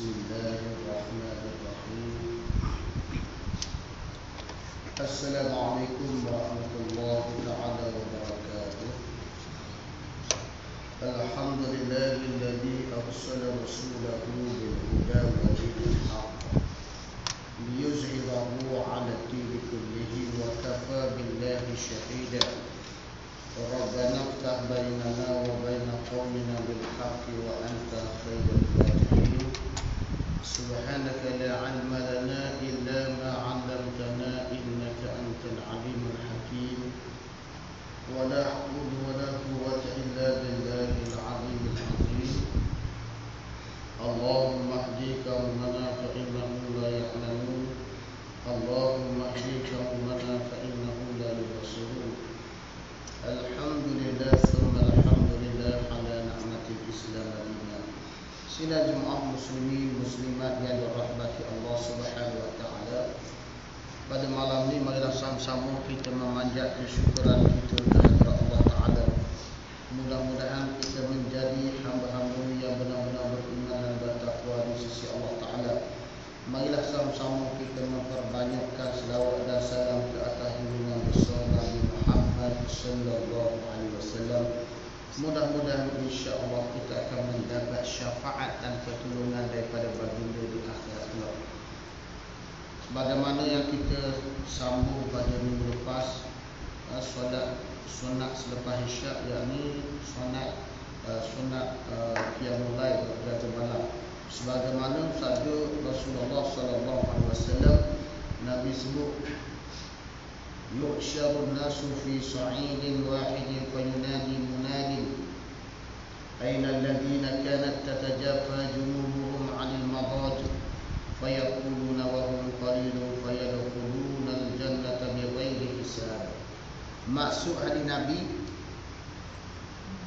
Bismillahirrahmanirrahim. Assalamualaikum warahmatullahi ta'ala wabarakatuh. Alhamdulillahilladzi arsala rasulahu bil huda wa dinil haqq liyuzhirahu 'ala ad-dini kullihi wa kafa billahi shahida. Rabbana iftah bainana wa baina qaumina bil haqqi wa anta khairul fatihin. Subhanaka la 'ilma lana illa ma 'allamtana innaka antal 'alimul hakim. Wa la hawla wa la quwwata illa billahil 'aliyyil 'azim. Allahumma ihdi qaumana fa innahum la ya'lamun. Allahumma ihdi qaumana fa innahum la yubsirun. Alhamdulillah thumma alhamdulillah ala ni'matil Islam lana. Sila jemaah muslimin muslimat yang dirahmati Allah Subhanahu wa taala. Pada malam ini marilah sama-sama kita memanjat kesyukuran kita kepada Allah Taala. Mudah-mudahan kita menjadi hamba-hamba yang benar-benar beriman dan bertakwa di sisi Allah Taala. Marilah sama-sama kita memperbanyakkan selawat dan salam ke atas junjungan besar Nabi Muhammad sallallahu alaihi wasallam. Mudah-mudahan insya-Allah kita akan mendapat syafaat dan pertolongan daripada baginda di akhirat kelak. Bagaimana yang kita sambung pada minggu lepas, solat sunat selepas isyak, yakni sunat qiyamul lail pada malam. Sebagaimana sabda Rasulullah sallallahu alaihi wasallam, Nabi sebut yu'syarun nasu fi sa'idin wahidin fayunadi munadin aina alladhina kanat tatajafa junubuhum 'anil madaji fayaquluna wa hum qalilun fayadkhuluna al-jannata bighairi hisab. Maksud hadis Nabi,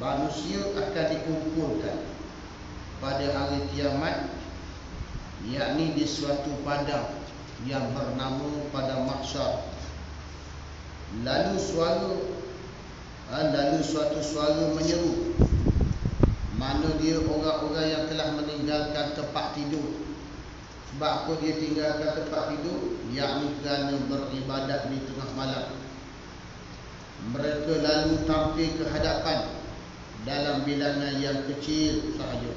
manusia akan dikumpulkan pada hari kiamat, yakni di suatu padang yang bernama padang mahsyar. Lalu suatu suara menyeru, mana dia orang-orang yang telah meninggalkan tempat tidur. Sebab apa dia tinggalkan tempat tidur? Yakni kerana beribadat di tengah malam. Mereka lalu tampil ke hadapan dalam bilangan yang kecil sahaja.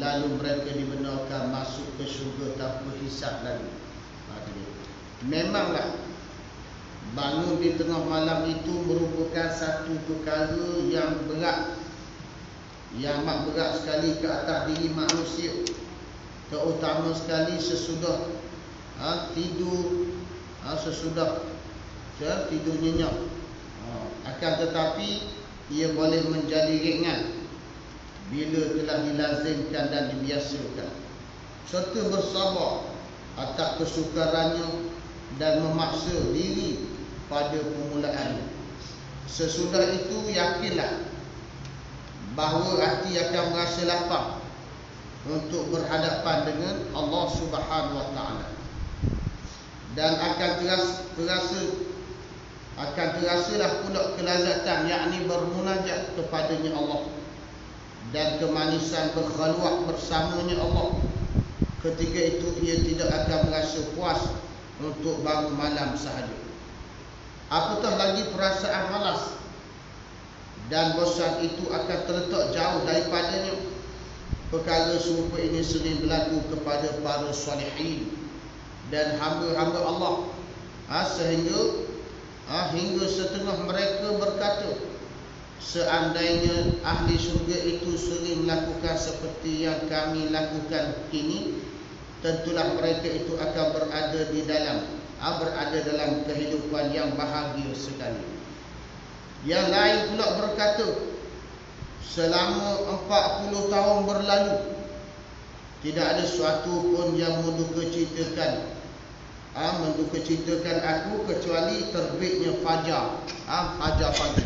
Lalu mereka dibenarkan masuk ke syurga tanpa hisab lagi. Memanglah bangun di tengah malam itu merupakan satu perkara yang berat, yang amat berat sekali ke atas diri manusia, terutama sekali sesudah tidur, sesudah tidur nyenyak. Akan tetapi ia boleh menjadi ringan bila telah dilazimkan dan dibiasakan, serta bersabar atas kesukarannya dan memaksa diri pada permulaan. Sesudah itu yakinlah bahawa hati akan merasa lapang untuk berhadapan dengan Allah Subhanahu wa taala, dan akan terasalah pula kelazatan, yakni bermunajat kepadanya Allah, dan kemanisan berkhalwat bersamanya Allah. Ketika itu ia tidak akan merasa puas untuk bangun malam sahaja. Apatah lagi perasaan malas dan bosan itu akan terletak jauh daripadanya. Perkara serupa ini sering berlaku kepada para salihin dan hamba-hamba Allah, hingga setengah mereka berkata, seandainya ahli syurga itu sering melakukan seperti yang kami lakukan kini, tentulah mereka itu akan berada dalam kehidupan yang bahagia sekali. Yang lain pula berkata, selama 40 tahun berlalu, tidak ada sesuatu pun yang menduka citakan aku kecuali terbitnya fajar. Fajar pagi.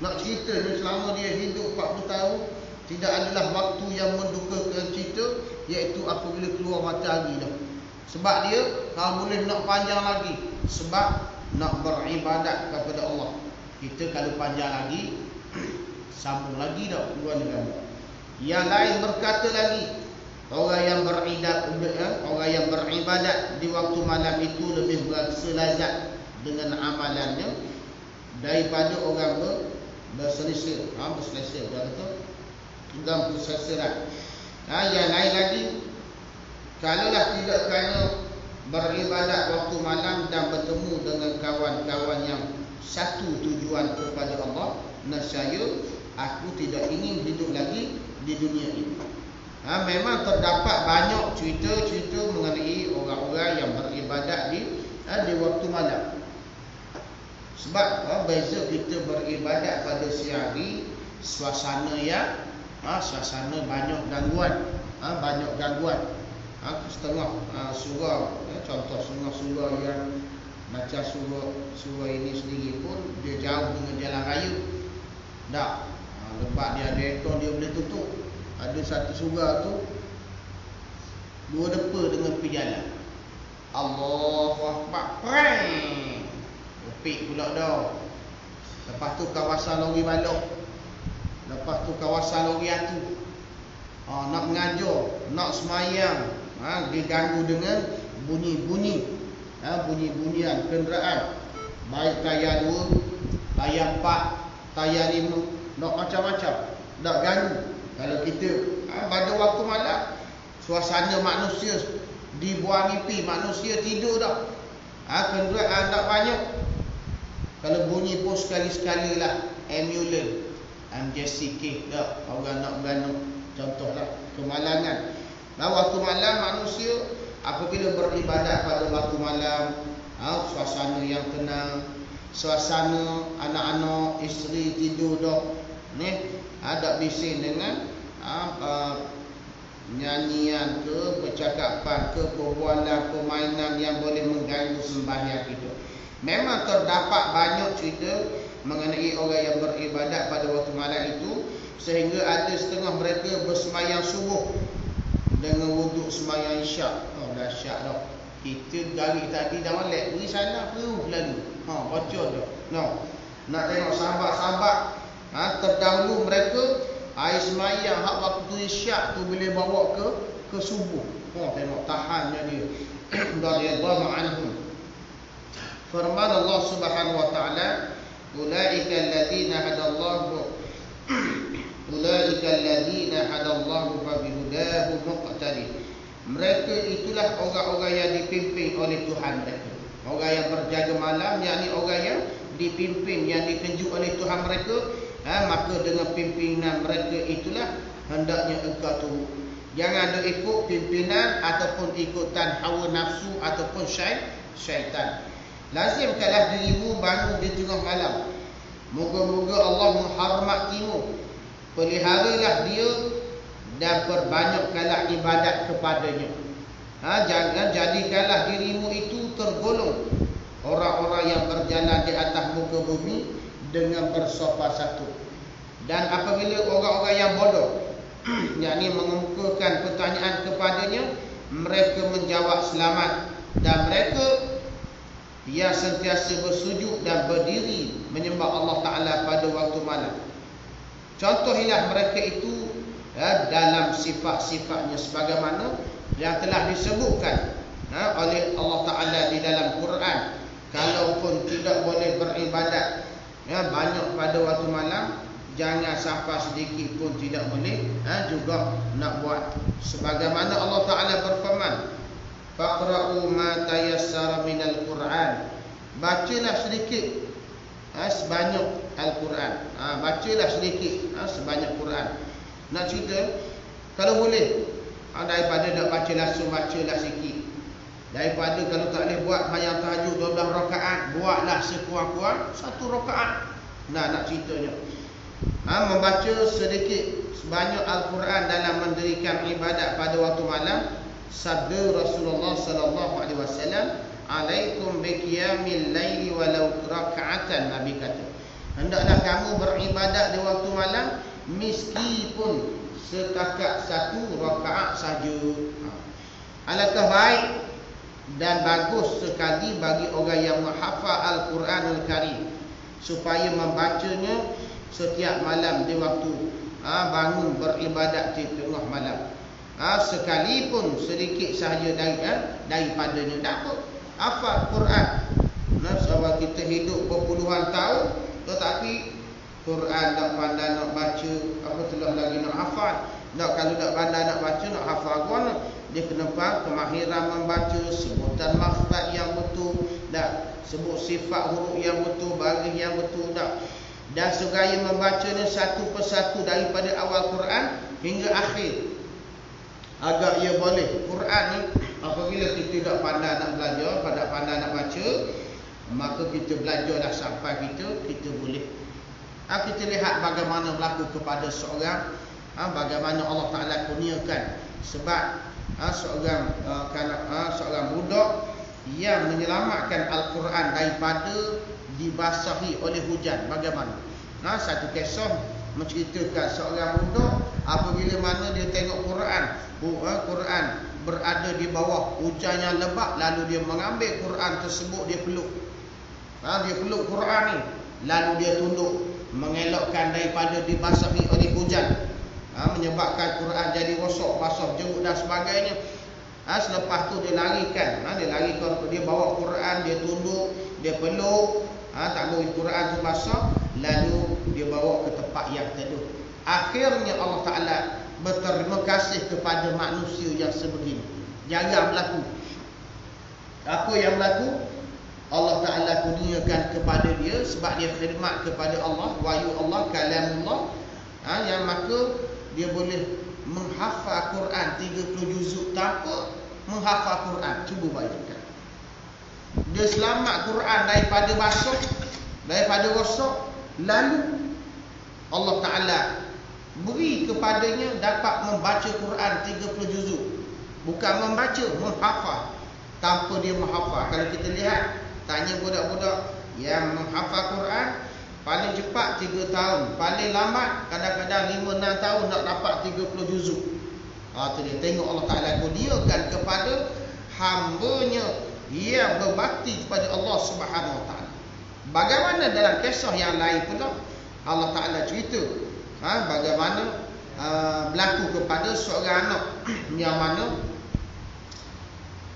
Nak cerita ni selama dia hidup 40 tahun, tidak adalah waktu yang mendukakan cerita, iaitu apabila keluar matahari dah. Sebab dia boleh nak panjang lagi, sebab nak beribadat kepada Allah. Kita kalau panjang lagi, sambung lagi dah keluar negara. Yang lain berkata lagi, orang yang orang yang beribadat di waktu malam itu lebih berasa lazat dengan amalannya daripada orang berselisih, berselisih dah betul dalam perselisihan. Yang lain lagi, kalaulah tidak kerana beribadat waktu malam dan bertemu dengan kawan-kawan yang satu tujuan kepada Allah, nescaya aku tidak ingin hidup lagi di dunia ini. Memang terdapat banyak cerita-cerita mengenai orang-orang yang beribadat di waktu malam. Sebab beza kita beribadat pada siang hari, suasana banyak gangguan, setengah surau, contoh setengah surau yang macam surau ini sendiri pun dia jauh dengan jalan raya. Lepas dia ada ekor, dia boleh tutup. Ada satu surau tu 2 depa dengan pergi jalan. Allahu Akbar, preng, opik pula dah. Lepas tu kawasan lori balok, lepas tu kawasan lori atu. Nak mengajar, nak semayang, diganggu dengan bunyi-bunyian kenderaan, baik tayar 2, tayar 4, tayar 5, nak macam-macam, nak ganggu. Kalau kita pada waktu malam, suasana manusia dibuang mimpi, manusia tidur dah. Kenderaan tak banyak. Kalau bunyi pun sekali-sekali lah, ambulans, MJCK dah, orang nak beranak, contohlah kemalangan. Waktu malam manusia apabila beribadat pada waktu malam, suasana yang tenang, suasana anak-anak, isteri tidur dah, ada bising dengan nyanyian ke, percakapan ke, perbualan, permainan yang boleh mengganggu sembahyang kita. Memang terdapat banyak cerita mengenai orang yang beribadat pada waktu malam itu, sehingga ada setengah mereka bersemayang subuh dengan wuduk semayang isyak. Dahsyat dah. Kita garik tadi dah molek, pergi sana perlu lalu. Bocor dah. Nak tengok sahabat-sahabat, terdahulu mereka air semayang hak waktu isyak tu boleh bawa ke subuh. Tengok tahannya dia. Radhiyallahu anhum. Firman Allah Subhanahu wa taala, ulaika alladziina hadallahu fa bihudahu muqtadi. Mereka itulah orang-orang yang dipimpin oleh Tuhan mereka. Orang yang berjaga malam, yakni orang yang dipimpin, yang dikejuk oleh Tuhan mereka. Maka dengan pimpinan mereka itulah hendaknya engkau turut. Jangan ada ikut pimpinan ataupun ikutan hawa nafsu ataupun syaitan. Lazimkanlah dirimu bangun di tengah malam. Moga-moga Allah menghormatimu. Peliharalah dia dan perbanyakkanlah ibadat kepadanya. Jangan jadikanlah dirimu itu tergolong orang-orang yang berjalan di atas muka bumi dengan bersopan satu. Dan apabila orang-orang yang bodoh yakni mengemukakan pertanyaan kepadanya, mereka menjawab selamat. Dan mereka yang sentiasa bersujud dan berdiri menyembah Allah Ta'ala pada waktu malam. Contohilah mereka itu dalam sifat-sifatnya sebagaimana yang telah disebutkan oleh Allah Ta'ala di dalam Quran. Kalaupun tidak boleh beribadat banyak pada waktu malam, jangan sampai sedikit pun tidak boleh juga nak buat. Sebagaimana Allah Ta'ala berfirman, faqra'u ma tayassara minal Qur'an. Bacalah sedikit sebanyak Al-Quran. Bacalah sedikit sebanyak Quran. Nak cerita, kalau boleh, daripada nak baca langsung, bacalah sikit. Daripada kalau tak boleh buat sembahyang tahajud 12 rakaat, buatlah sekurang-kurang 1 rakaat. Nak ceritanya, membaca sedikit sebanyak Al-Quran dalam mendirikan ibadat pada waktu malam. Sabda Rasulullah sallallahu alaihi wasallam, alaikum biqiyamil laili walau raka'atan. Nabi kata, hendaklah kamu beribadat di waktu malam meskipun setakat 1 rakaat saja. Alangkah baik dan bagus sekali bagi orang yang menghafal Al-Quranul Karim supaya membacanya setiap malam di waktu bangun beribadat di tengah malam. sekalipun sedikit sahaja daripadanya. Tak apa, hafal Quran. Sebab kita hidup berpuluhan tahun, tetapi Quran tak pandai nak baca, apatah lagi nak hafal. Kalau tak pandai nak baca, nak hafal mana? Dia kena faham kemahiran membaca, sebutan makhraj yang betul, tak sebut sifat huruf yang betul, baris yang betul, tak. Dan segaya membacanya satu persatu daripada awal Quran hingga akhir, agar ia boleh. Quran ni apabila kita tak pandai nak belajar, tak pandai nak baca, maka kita belajarlah sampai kita boleh. Kita lihat bagaimana berlaku kepada seorang, bagaimana Allah Ta'ala kurniakan. Sebab seorang budak yang menyelamatkan Al-Quran daripada dibasahi oleh hujan. Bagaimana? Satu kisah menceritakan seorang budak apabila mana dia tengok Quran berada di bawah hujan yang lebat, lalu dia mengambil Quran tersebut, dia peluk. Dia peluk Quran ni, lalu dia tunduk mengelakkan daripada dibasahi oleh hujan, menyebabkan Quran jadi rosak, basah, jeruk dan sebagainya. Selepas tu dia larikan, dia bawa Quran, dia tunduk, dia peluk, tak boleh Quran tu basah, lalu dia bawa ke tempat yang teduh. Akhirnya Allah Ta'ala berterima kasih kepada manusia yang sebegini. Jarang berlaku. Apa yang berlaku? Allah Ta'ala kurniakan kepada dia sebab dia khidmat kepada Allah, wahyu Allah, kalamullah, yang maka dia boleh menghafal Quran 30 juzuk tanpa menghafal Quran. Cuba bayangkan. Dia selamat Quran daripada basah, daripada rosak, lalu Allah Ta'ala beri kepadanya dapat membaca Quran 30 juzuk. Bukan membaca, menghafal. Tanpa dia menghafal. Kalau kita lihat, tanya budak-budak yang menghafal Quran, paling cepat 3 tahun, paling lambat kadang-kadang 5-6 tahun nak dapat 30 juzuk. Tu dia, tengok Allah Ta'ala kurniakan kepada hamba-Nya yang berbakti kepada Allah Subhanahu Wa Ta'ala. Bagaimana dalam kisah yang lain pula Allah Ta'ala cerita bagaimana berlaku kepada seorang anak yang mana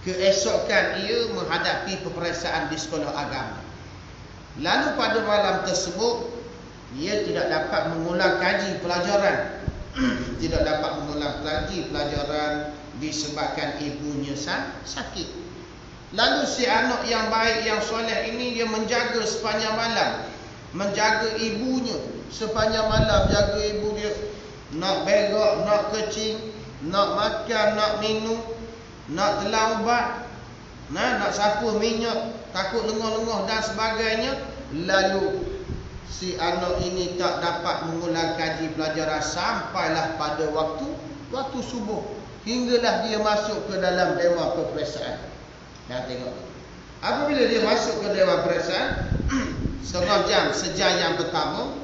keesokan ia menghadapi peperiksaan di sekolah agama. Lalu pada malam tersebut ia tidak dapat mengulang kaji pelajaran. Tidak dapat mengulang kaji pelajaran disebabkan ibunya sakit. Lalu si anak yang baik, yang soleh ini, dia menjaga sepanjang malam, menjaga ibunya sepanjang malam, jaga ibu dia nak berak, nak kecing, nak makan, nak minum, nak telan ubat, nak sapu minyak, takut lengah-lengah dan sebagainya. Lalu si anak ini tak dapat mengulang kaji pelajaran sampailah pada waktu subuh, hinggalah dia masuk ke dalam dewan peperiksaan. Dah tengok. Apabila dia masuk ke dewan peperiksaan, sejam yang pertama,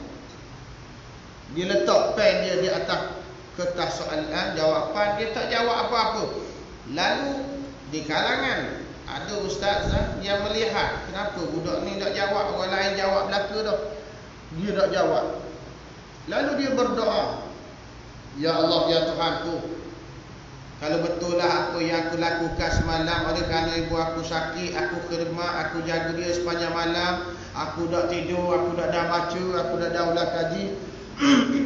dia letak pen dia di atas kertas soalan jawapan, dia tak jawab apa-apa. Lalu di kalangan ada ustaz yang melihat, kenapa budak ni tak jawab, orang lain jawab belaka dah, dia tak jawab. Lalu dia berdoa, ya Allah, ya Tuhanku, kalau betul lah apa yang aku lakukan semalam, oleh kerana ibu aku sakit, aku khidmat, aku jaga dia sepanjang malam, aku tak tidur, aku tak dah baca, aku tak dah ulang kaji.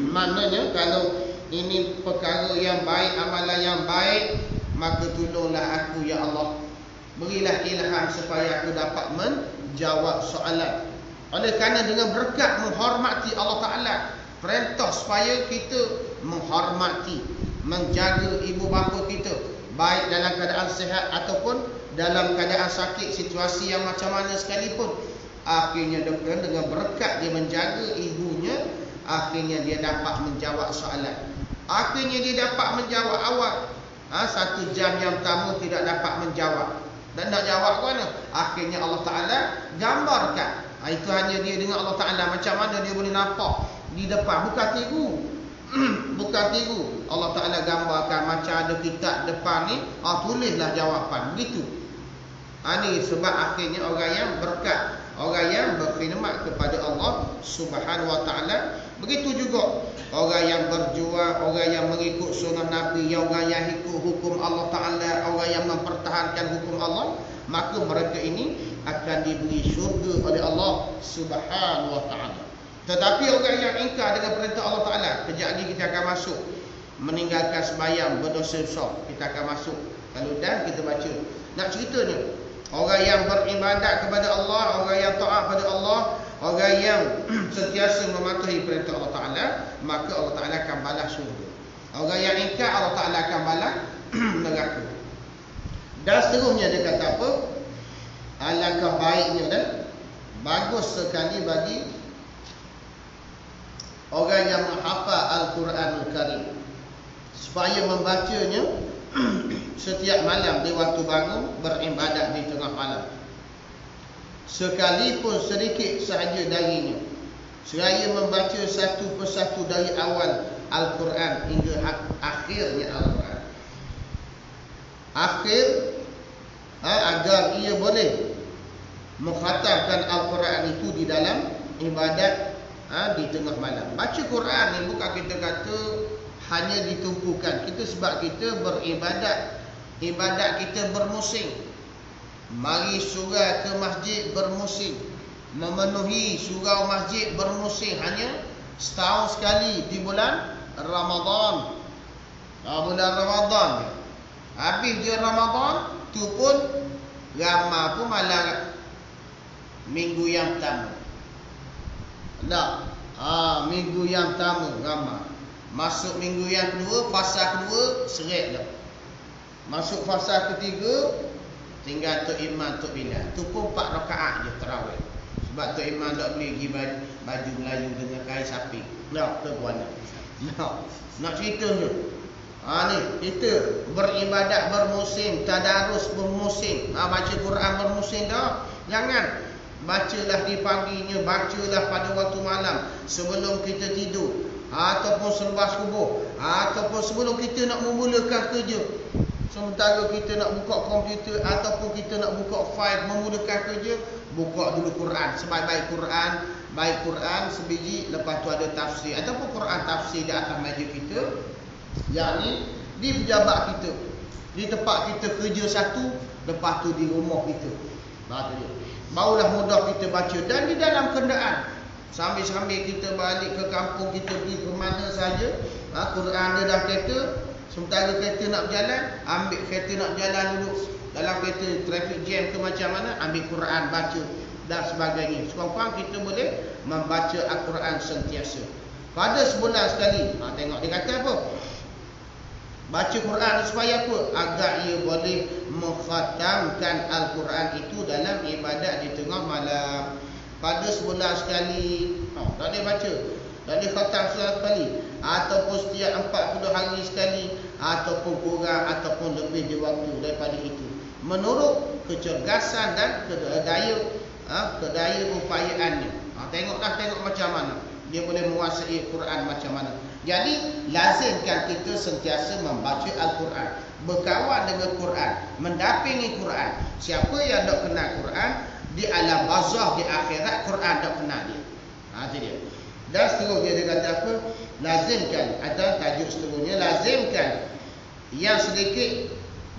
Maknanya kalau ini perkara yang baik, amalan yang baik, maka tolonglah aku ya Allah, berilah ilham supaya aku dapat menjawab soalan. Oleh kerana dengan berkat menghormati Allah Ta'ala, perintah supaya kita menghormati, menjaga ibu bapa kita, baik dalam keadaan sihat ataupun dalam keadaan sakit, situasi yang macam mana sekalipun. Akhirnya dengan berkat dia menjaga ibunya, akhirnya dia dapat menjawab soalan. Akhirnya dia dapat menjawab awal. 1 jam yang pertama tidak dapat menjawab. Dan nak jawab ke mana? Akhirnya Allah Ta'ala gambarkan. Itu hanya dia dengan Allah Ta'ala. Macam mana dia boleh nampak di depan. Bukan tiru. Bukan tiru. Allah Ta'ala gambarkan macam ada kitab depan ni. Tulislah jawapan. Begitu. Ini sebab akhirnya orang yang berkat, orang yang berkhidmat kepada Allah Subhanahu Wa Ta'ala, Begitu juga orang yang berjuang, orang yang mengikut sunnah Nabi, orang yang ikut hukum Allah Ta'ala, orang yang mempertahankan hukum Allah, maka mereka ini akan diberi syurga oleh Allah Subhanahu Wa Ta'ala. Tetapi orang yang ingkar dengan perintah Allah Ta'ala, kejap lagi kita akan masuk, meninggalkan sembahyang, berdosa besar, kita akan masuk. Kalau dah kita baca. Nak ceritanya, orang yang beribadat kepada Allah, orang yang taat pada Allah, orang yang sentiasa mematuhi perintah Allah Ta'ala, maka Allah Ta'ala akan balas syurga. Orang yang ingkar, Allah Ta'ala akan balas neraka. Dan seterusnya dia kata apa? Alangkah baiknya dan bagus sekali bagi orang yang menghafal Al-Quranul Karim, supaya membacanya setiap malam di waktu bangun, beribadat di tengah malam, sekalipun sedikit sahaja darinya, seraya membaca satu persatu dari awal Al-Quran hingga akhirnya Al-Quran. Agar ia boleh mengkhatamkan Al-Quran itu di dalam ibadat di tengah malam. Baca Quran ni bukan kita kata hanya ditumpukan kita sebab kita beribadat. Ibadat kita bermusim. Mari surau ke masjid bermusim, memenuhi surau masjid bermusim hanya setahun sekali di bulan Ramadan. Bulan Ramadan. Habis dia Ramadan tu pun ramai pun malam minggu yang pertama. Minggu yang pertama ramai. Masuk minggu yang kedua, fasa kedua seret dah. Masuk fasa ketiga, tinggal Tok Iman, Tok Bilal. Tu pun 4 rakaat je tarawih. Sebab Tok Iman tak boleh pergi baju Melayu dengan kain sapi. Ke Kuala. Nak cerita ni. Ni kita beribadat bermusim, tadarus bermusim, baca Quran bermusim dah. Jangan bacalah di paginya, bacalah pada waktu malam sebelum kita tidur, ataupun selepas subuh, ataupun sebelum kita nak memulakan kerja. Sementara kita nak buka komputer ataupun kita nak buka fail memulakan kerja, buka dulu Quran. Sebaik-baik Quran, baik Quran sebiji, lepas tu ada tafsir ataupun Quran tafsir di atas meja kita, yakni di pejabat kita, di tempat kita kerja satu, lepas tu di rumah kita. Barulah mudah kita baca. Dan di dalam kenderaan, sambil-sambil kita balik ke kampung, kita pergi ke mana saja, Quran ada dalam kereta. Sementara kereta nak berjalan, ambil kereta nak jalan dulu. Dalam kereta traffic jam ke macam mana, ambil Quran baca dan sebagainya. Sekurang-kurang kita boleh membaca Al-Quran sentiasa. Pada sebulan sekali. Tengok dia kata apa? Baca Quran supaya apa? Agar ia boleh mengkhatamkan Al-Quran itu dalam ibadat di tengah malam. Pada sebulan sekali. Tak boleh baca, tak boleh khatam sekali, ataupun setiap 40 hari sekali, ataupun kurang ataupun lebih di waktu daripada itu, menurut kecergasan dan kedaya upayaannya. Tengok macam mana dia boleh menguasai Quran macam mana. Jadi lazimkan kita sentiasa membaca Al-Quran, berkawan dengan Quran, mendampingi Quran. Siapa yang tak kenal Quran, di alam barzakh, di akhirat, Quran tak kenal dia. Itu dia. Dan seterusnya dia kata apa? Lazimkan, atau tajuk seterusnya, lazimkan yang sedikit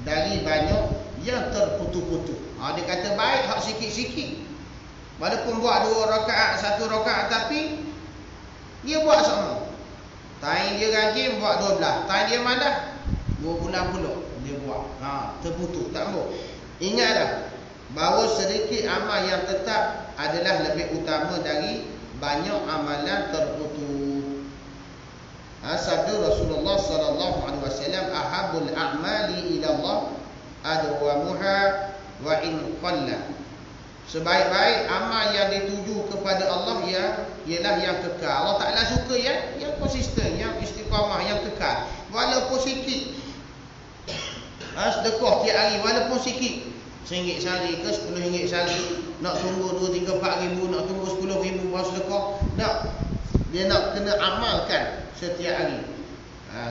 dari banyak yang terputus-putus. Dia kata baik hak sikit-sikit, walaupun buat 2 rakaat, 1 rakaat, tapi dia buat sama. Time dia rajin buat 12, time dia malas 2 bulan pula dia buat. Terputus, tak mau. Ingatlah bahawa sedikit amal yang tetap adalah lebih utama dari banyak amalan terputus. Sabda Rasulullah sallallahu alaihi wasallam, ahabul a'mali ila Allah adwamuha wa in qalla. Sebaik-baik amal yang dituju kepada Allah ialah yang kekal. Allah Ta'ala suka yang konsisten, yang istiqamah, yang kekal. Walaupun sikit. Sedekah tiap hari walaupun sikit, RM1 sehari ke RM10 sehari, nak tunggu 2, 3, 4 ribu, nak tunggu 10 ribu baru sedekah. Tak. Dia nak kena amalkan setiap hari.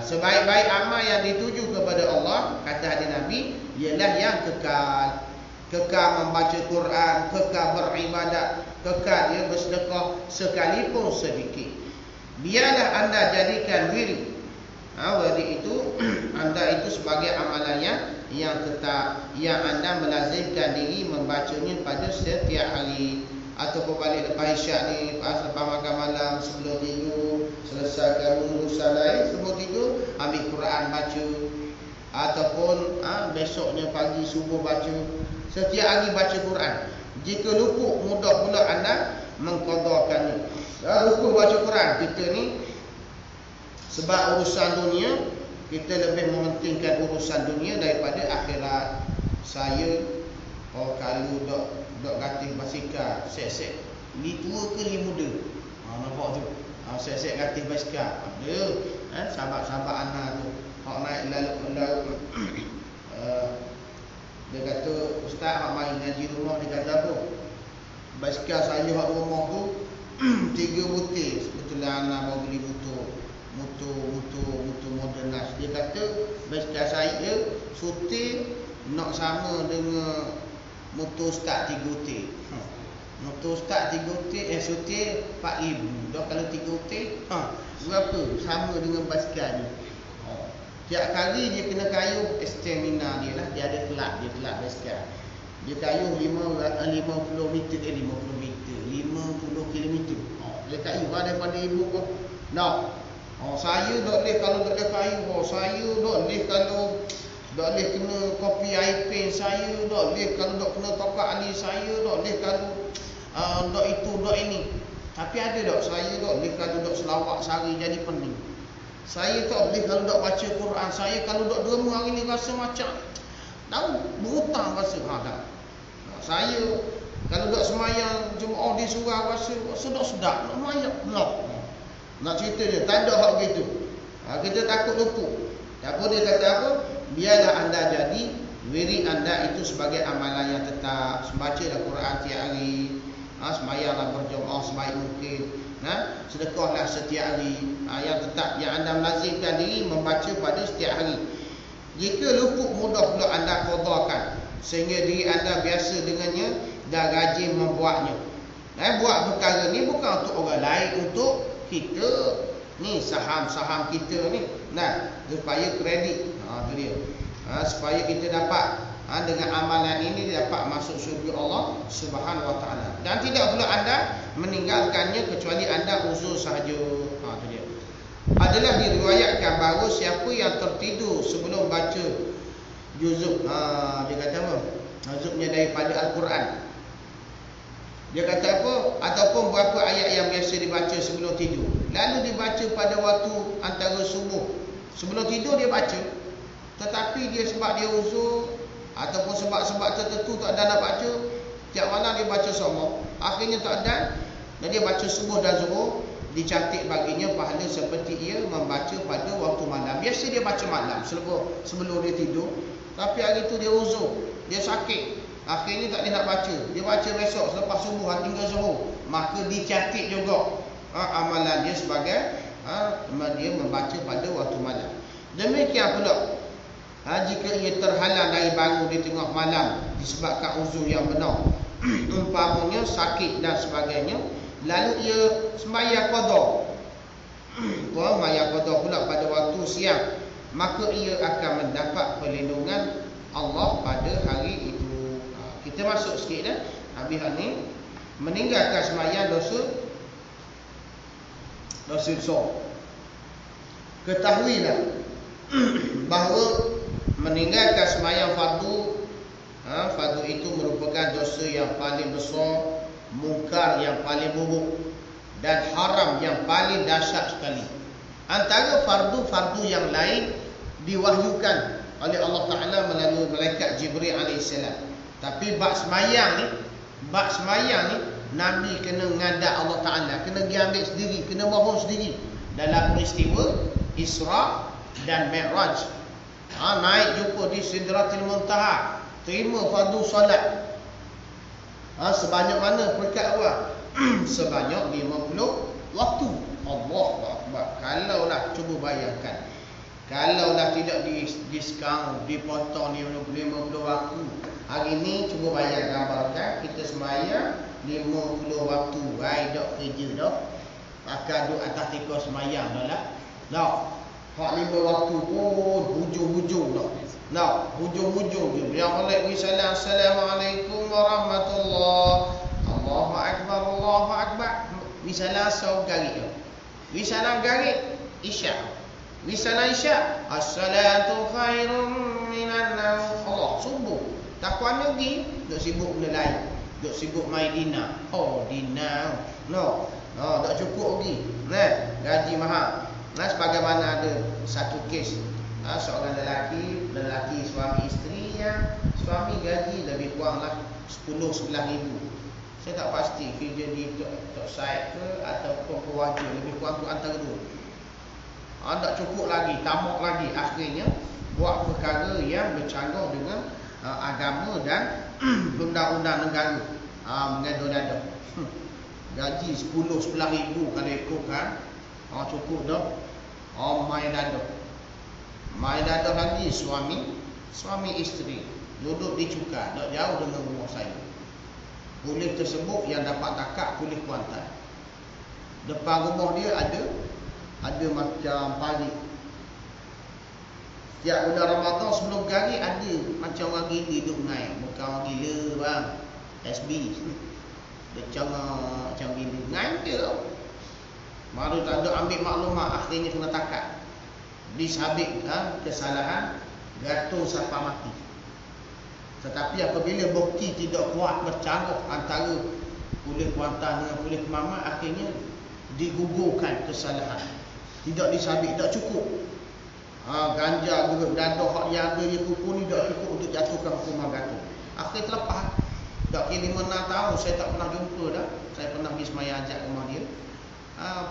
Sebaik-baik amal yang dituju kepada Allah, kata hadis Nabi, ialah yang kekal. Kekal membaca Quran, kekal beribadat, kekal dia bersedekah sekalipun sedikit. Biarlah anda jadikan wiri. Wiri itu anda itu sebagai amalan yang tetap, yang anda melazimkan diri membacanya pada setiap hari. Ataupun balik lepas isyak ni, lepas makan malam, sebelum tidur, selesaikan urusan lain, sebelum tidur ambil Quran baca. Ataupun besoknya pagi subuh baca. Setiap hari baca Quran. Jika luput, mudah pula anda mengqadakannya. Luput baca Quran, kita ni sebab urusan dunia, kita lebih mementingkan urusan dunia daripada akhirat. Saya kalau dok gatih basikal, set-set li tua ke li muda? Nampak tu. Set-set gatih basikal. Ada sahabat-sahabat anak tu. Hak naik lalu dia kata, ustaz hak main ngaji rumah, dia kata apa? Basikal saya hak rumah tu 3 butir. Sebetulnya anak mau beli motor modernas. Dia kata basikal saya sutir nak sama dengan motor start 3 butir. Motor start 3 butir, sutir 4,000. Dah kalau 3 butir, berapa? Sama dengan basikal ni. Tiap kali dia kena kayuh stamina dia lah. Dia ada kelak, dia kelak basikal. Dia kayuh 50 meter, 50 kilometer. Dia kayuh daripada ibu pun. Saya tak boleh kalau tak boleh kayuh. Saya tak boleh kalau tak boleh kena kopi air pen. Saya tak boleh kalau tak kena tokak ali. Saya tak boleh kalau tak itu, tak ini. Tapi ada tak? Saya tak boleh kalau tak selawat sehari jadi pening. Saya tak boleh kalau tak baca Quran. Saya kalau tak derma hari ni rasa macam tahu berhutang rasa. Saya kalau tak semayang Jumaat di surau rasa sedap-sedap nak mayang. Nak cerita dia tak ada hak gitu. Kita takut luput. Apa dia kata apa? Biarlah anda jadi wiri anda itu sebagai amalan yang tetap. Membacalah Quran tiap hari. Semayanglah berjemaah sebaik mungkin. Sedekahlah setiap hari. Yang tetap, yang anda melazimkan diri membaca pada setiap hari. Jika luput, mudah pula anda qadakan, sehingga diri anda biasa dengannya dan rajin membuatnya. Buat perkara ni bukan untuk orang lain, untuk kita ni, saham-saham kita ni. Supaya kredit. Tu dia. Supaya kita dapat dengan amalan ini dapat masuk syurga Allah Subhanahu wa taala. Dan tidak pula anda meninggalkannya kecuali anda uzur sahaja. Tu dia. Adalah diriwayatkan bahawa siapa yang tertidur sebelum baca juzuk, dia kata apa? Juzuknya daripada Al-Quran. Dia kata apa? Ataupun berapa ayat yang biasa dibaca sebelum tidur. Lalu dibaca pada waktu antara subuh. Sebelum tidur dia baca. Tetapi dia sebab dia uzur ataupun sebab-sebab tertentu tak ada nak baca, tiap malam dia baca semua. Akhirnya tak ada, dan dia baca subuh dan zuhur, dicatat baginya pahala seperti ia membaca pada waktu malam. Biasa dia baca malam sebelum dia tidur. Tapi hari itu dia uzur, dia sakit, akhirnya tak dia nak baca. Dia baca besok selepas subuh hingga zuhur, maka dicatat juga amalan dia sebagai dia membaca pada waktu malam. Demikian pula jika ia terhalang dari bangun di tengah malam disebabkan uzur yang benar, umpamanya sakit dan sebagainya, lalu ia sembahyang qada, sembahyang qada pula pada waktu siang, maka ia akan mendapat perlindungan Allah pada hari itu. Kita masuk sikit dah. Habis ni meninggalkan sembahyang dosa besar. Ketahuilah bahawa meninggalkan sembahyang fardu itu merupakan dosa yang paling besar, mungkar yang paling buruk, dan haram yang paling dahsyat sekali. Antara fardu-fardu yang lain diwahyukan oleh Allah Ta'ala melalui malaikat Jibril AS. Tapi bab sembahyang ni Nabi kena ngadak Allah Ta'ala, kena pergi ambil sendiri, kena mohon sendiri dalam peristiwa Isra dan Mi'raj. Naik jumpa di Sidratil Muntaha, terima fardu solat. Sebanyak mana peringkat awal? Sebanyak 50 waktu. Allahu Akbar. Kalaulah, cuba bayangkan, kalaulah tidak diskaun, dipotong 50 waktu. Hari ni cuba bayangkan, gambarkan kita sembahyang 50 waktu. Baik dak kerja dak. Pakai duduk atas tika semayang dah lah. Tak. Hak 5 waktu pun hujung-hujung dah. Tak. Hujung-hujung je. Yang oleh wisalam. Assalamualaikum warahmatullahi. Allahu Akbar. Allahu Akbar. Wisalam so garik. Wisalam garik. Isyak. Wisalam isyak. As-salatu khairun minan naum. Allah subuh. Takwan lagi. Duk sibuk benda lain. Duk sibuk main dina. Oh dina. No. Oh, tak cukup lagi. Nah, gaji mahal. Nah, sebagaimana ada satu kes seorang lelaki suami isteri yang suami gaji lebih kuranglah 10-11 ribu. Saya tak pasti kerja di tok site ke ataupun pewaja, lebih kurang tu antara dua. Tak cukup lagi, tamak lagi. Akhirnya buat perkara yang bercanggah dengan agama dan undang-undang negara. Mengada-ngada. Gaji 10-11 ribu kalau ikutkan cukup dah. Main dadah lagi suami isteri duduk di Cukai, tak jauh dengan rumah saya. Polis tersebut yang dapat takak polis Kuantan. Depan rumah dia ada macam parit. Setiap bulan Ramadan sebelum garis ada macam orang gila duduk naik. Bukan orang gila bang, SB. Dia macam gila ngan dia tau. Baru tak ada ambil maklumat, akhirnya kena takak. Disabit kesalahan, gantung sampai mati. Tetapi apabila bukti tidak kuat bercanggah antara polis Kuantan dengan polis Kemaman, akhirnya digugurkan kesalahan. Tidak disabit, tak cukup. Ganja juga dadah hak yang ada dia kuku ni tak cukup untuk jatuhkan hukuman gantung. Akhirnya terlepas. Tak kira 5-6 tahun saya tak pernah jumpa dah. Saya pernah pergi semayang ajak rumah dia.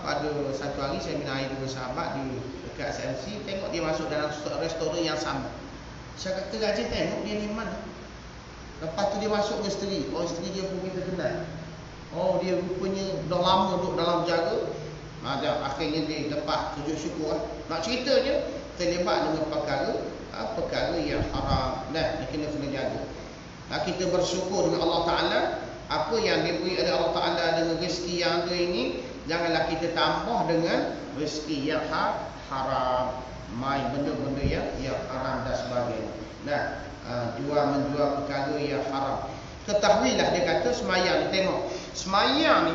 Pada satu hari saya minta air dengan sahabat di dekat SMC, tengok dia masuk dalam restoran yang sama. Saya kata Raja tengok dia ni mana. Lepas tu dia masuk dengan isteri. Oh isteri dia pun kita kenal. Oh dia rupanya dah lama duduk dalam jaga. Akhirnya dia lepas sujud syukur. Nak ceritanya terlibat dengan perkara yang haram. Dia kena jaga. Kita bersyukur dengan Allah Ta'ala. Apa yang diberi oleh Allah Ta'ala dengan rezeki yang ada ini, janganlah kita tambah dengan rezeki yang haram. Main benda-benda yang haram dan sebagainya. Menjual perkara yang haram. Ketahuilah dia kata semayang ni. Tengok semayang ni,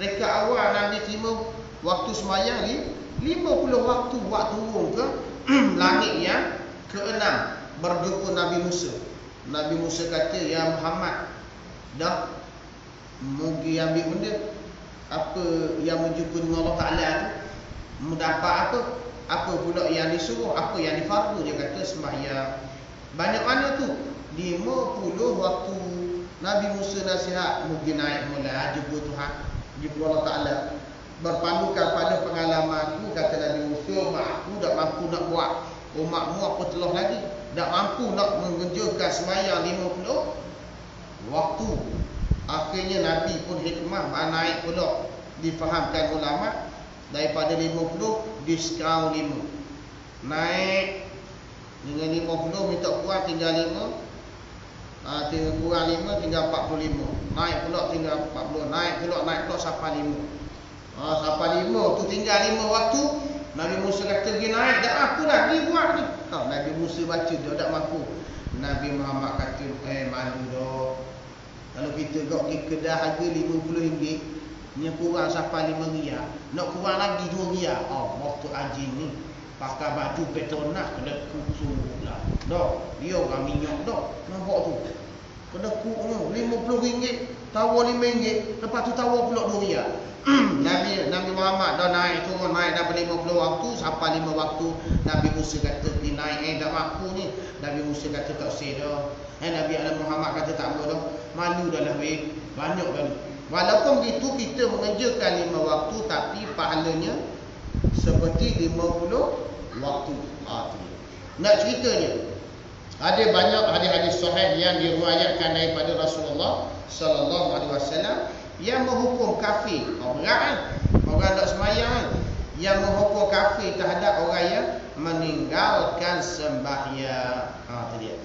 reka awal Nabi terima waktu semayang ni 50 waktu buat turun ke langit yang ke-6 berjumpa Nabi Musa. Nabi Musa kata, ya Muhammad, dah mungkin ambil benda apa yang menjumpa dengan Allah Ta'ala tu, mendapat apa pula yang disuruh, apa yang difardu. Dia kata sembahyang. Banyak mana tu 50 waktu. Nabi Musa nasihat, mungkin naik mulai jumpa Tuhan, jumpa Allah Ta'ala. Berpandukan pada pengalamanku, kata Nabi Musa, mak aku tak mampu nak buat, umatmu apa telah lagi, tak mampu nak mengerjakan sembahyang 50 waktu. Akhirnya Nabi pun hikmah naik pula, difahamkan ulama, daripada 50 diskaun 5. Naik dengan 50 minta kurang tinggal 5. Tinggal kurang 5 tinggal 45. Naik pula tinggal 40. Naik pula sampai 5. Sampai 5 tu tinggal 5 waktu. Nabi Musa kata pergi naik, tak mampu lagi buat ni. Nabi Musa baca dia tak mampu. Nabi Muhammad kata, malu dah. Kalau kita pergi kedai harga RM50, ni kurang sampai RM5. Nak kurang lagi RM2. Waktu haji ni pakai baju Petronas kena kusuk lah. Dah, dia orang minyak dah. Nampak tu. Kena kuknya RM50, tawar RM5, lepas tu tawar pula RM2. Nabi Muhammad dah naik turun, naik daripada 50 waktu sampai 5 waktu. Nabi Musa kata pergi naik, tak mampu ni. Nabi Musa kata tak usah dah. Nabi Muhammad kata tak apa dah. Malu dah lah weh. Banyak dah ni. Walaupun begitu kita mengerjakan 5 waktu, tapi pahalanya seperti 50 waktu. Nak ceritanya, ada banyak hadis-hadis sahih yang diriwayatkan daripada Rasulullah sallallahu alaihi wasallam yang menghukum kafir. Berat orang tak sembahyang, yang menghukum kafir terhadap orang yang meninggalkan sembahyang. Itu dia.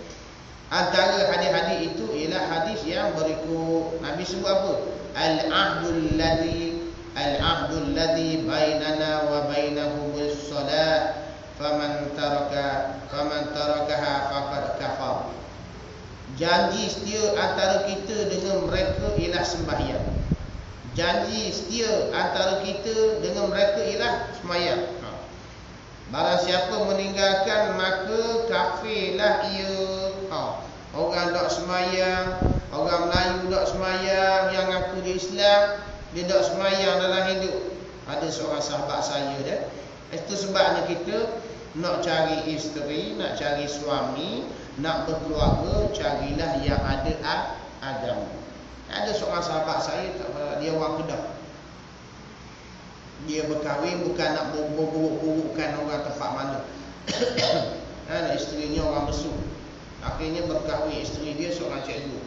Antara hadis-hadis itu ialah hadis yang berikut. Nabi sebut apa? Al-ahdul ladzi al-'ahdu alladhi bainana wa bainahum as-salat faman tarakaha faqad kafar. Janji setia antara kita dengan mereka ialah sembahyang. Janji setia antara kita dengan mereka ialah sembahyang. Barang siapa meninggalkan maka kafirlah ia. Orang tak sembahyang, orang Melayu tak sembahyang, yang ngaku dia Islam, dia tak sembahyang dalam hidup. Ada seorang sahabat saya dia. Itu sebabnya kita nak cari isteri, nak cari suami, nak berkeluarga, carilah yang ada agama. Ada seorang sahabat saya, dia orang Kedah. Dia berkahwin bukan nak buruk-burukkan orang tempat mana. Isterinya orang Besar. Akhirnya berkahwin, isteri dia seorang cikgu.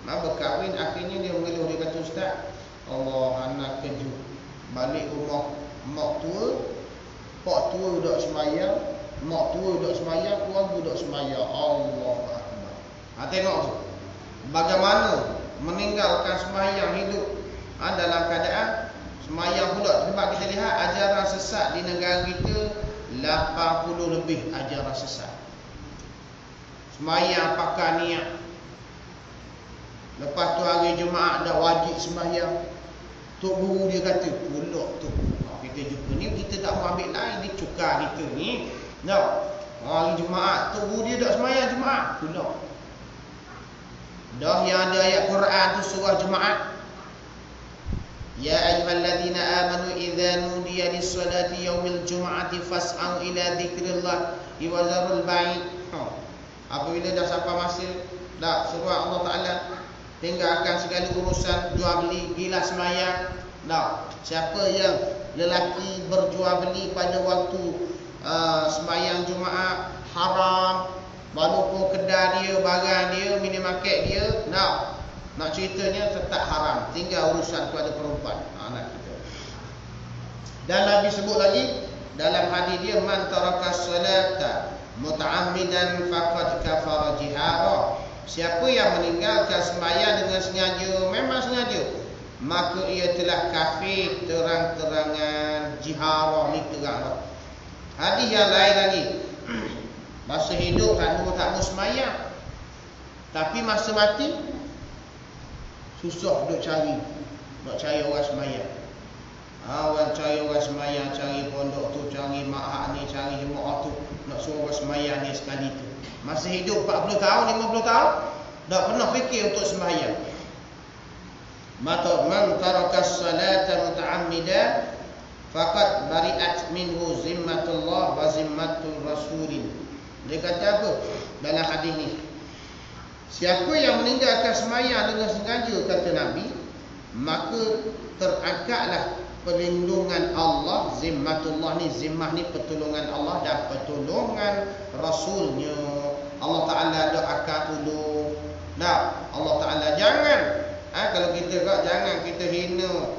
Berkahwin, akhirnya dia mengeluh, dia kata, Ustaz, Allah anak keju. Balik rumah mak tua, pak tua duduk sembahyang, mak tua duduk sembahyang, keluarga duduk sembahyang. Allah Akbar. Tengok tu, bagaimana meninggalkan sembahyang hidup dalam keadaan sembahyang pula. Sebab kita lihat ajaran sesat di negara kita 80 lebih ajaran sesat. Sembahyang pakai niat. Lepas tu hari Jumaat dah wajib sembahyang. Tok guru dia kata, pulak tu. Kita jumpa ni, kita tak mau ambil lain, dia cukar kita ni. Hari Jumaat, tok guru dia tak sembahyang Jumaat, pulak. Dah yang ada ayat Quran tu surah Jumaat. Ya ayyuhalladzina amanu idza nudiya lis-salati yaumil jum'ati fas'au ila dzikrillah wa zarul bai'. Apabila dah sampai masa dah suruh Allah Taala tinggalkan segala urusan jual beli, gilah sembahyang. Siapa yang lelaki berjual beli pada waktu sembahyang Jumaat haram, walaupun kedai dia, barang dia, minimarket dia, nak ceritanya tetap haram, tinggal urusan kepada perempuan anak kita. Dan Nabi sebut lagi dalam hadis dia, man taraka salata muta'ammidan faqad kafara jihara. Siapa yang meninggalkan sembahyang dengan sengaja, memang sengaja, maka ia telah kafir terang-terangan. Jihara ni terang. Hadis yang lain lagi, masa hidup tak mau sembahyang, tapi masa mati susah duk cari orang sembahyang. Orang cari orang sembahyang, cari pondok tu, cari ma'had ni, cari jemaah tu, nak suruh orang sembahyang ni sekali tu. Masa hidup 40 tahun, 50 tahun, tak pernah fikir untuk sembahyang. Mata man tarakas salata muta'ammidan faqad bari'at minhu zimmatullah wa zimmatul rasulin. Dia kata apa dalam hadis ni? Siapa yang meninggalkan sembahyang dengan sengaja, kata Nabi, maka terangkatlah perlindungan Allah. Zimmatullah ni, zimmah ni pertolongan Allah dan pertolongan Rasulnya. Allah Ta'ala akan tolong. Allah Ta'ala jangan kalau kita jangan kita hina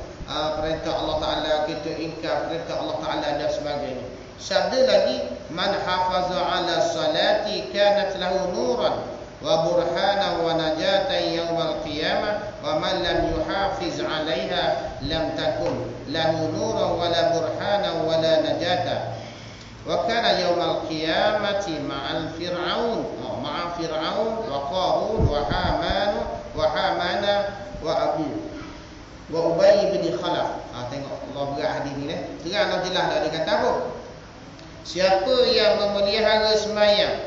perintah Allah Ta'ala, kita ingkar perintah Allah Ta'ala dan sebagainya. Sabda lagi, man hafaza ala salati kanat lahu nuran wa burhana wa najatan yawmal qiyamah wa man lam yuhafiz 'alaiha lam takun lahu nuran wa la burhana wa la najata wa kana yawmal qiyamati ma'al fir'aun wa qarun wa hamana wa abu wa ubay bin khalaf. Tengok Allah berat hadis ni terang dah jelas dah. Dia kata apa? Siapa yang memelihara sembahyang,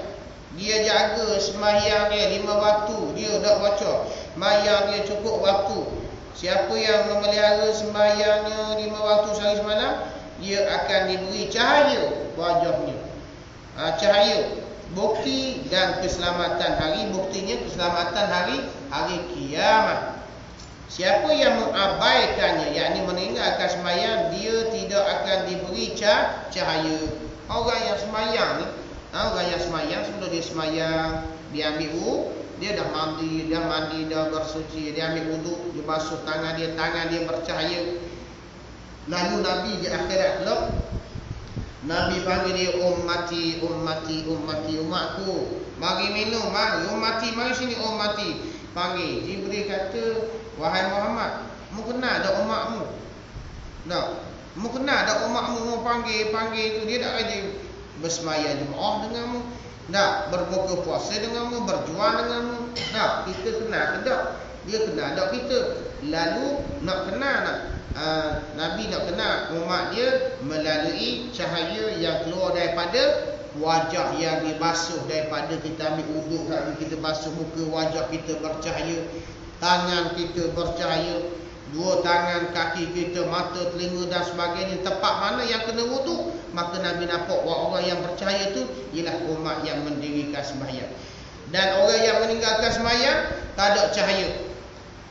dia jaga sembahyang dia 5 waktu, dia tak baca, sembahyang dia cukup waktu. Siapa yang memelihara sembahyangnya 5 waktu sehari semalam, dia akan diberi cahaya wajahnya. Cahaya bukti dan keselamatan hari, buktinya keselamatan hari kiamat. Siapa yang mengabaikannya, yakni meninggalkan sembahyang, dia tidak akan diberi cahaya. Orang yang sembahyang ni, orang yang sembahyang, sebelum dia sembahyang, dia ambil wudu, dia dah mandi, dah bersuci, dia ambil wudu, dia basuh tangan dia bercahaya. Lalu Nabi di akhirat kelak, Nabi panggil dia ummati, umatku, mari minum, ummati, mari sini ummati. Panggil. Jibril kata, wahai Muhammad, mu kenal tak umatmu? Nah, mu kenal dak umatmu mu panggil tu dia dak rajin bersemaya jemaah denganmu. Dak berbuka puasa denganmu, berjuang denganmu. Dak kita kenal ke dak? Dia kenal dak kita. Lalu nak kenal nak Nabi nak kenal umat dia melalui cahaya yang keluar daripada wajah yang dibasuh, daripada kita ambil uduk tadi kita basuh muka, wajah kita bercahaya, tangan kita bercahaya, dua tangan, kaki kita, mata, telinga dan sebagainya, tempat mana yang kena wuduk, maka Nabi nampak orang yang bercahaya itu ialah umat yang mendirikan sembahyang. Dan orang yang meninggalkan sembahyang tak ada cahaya.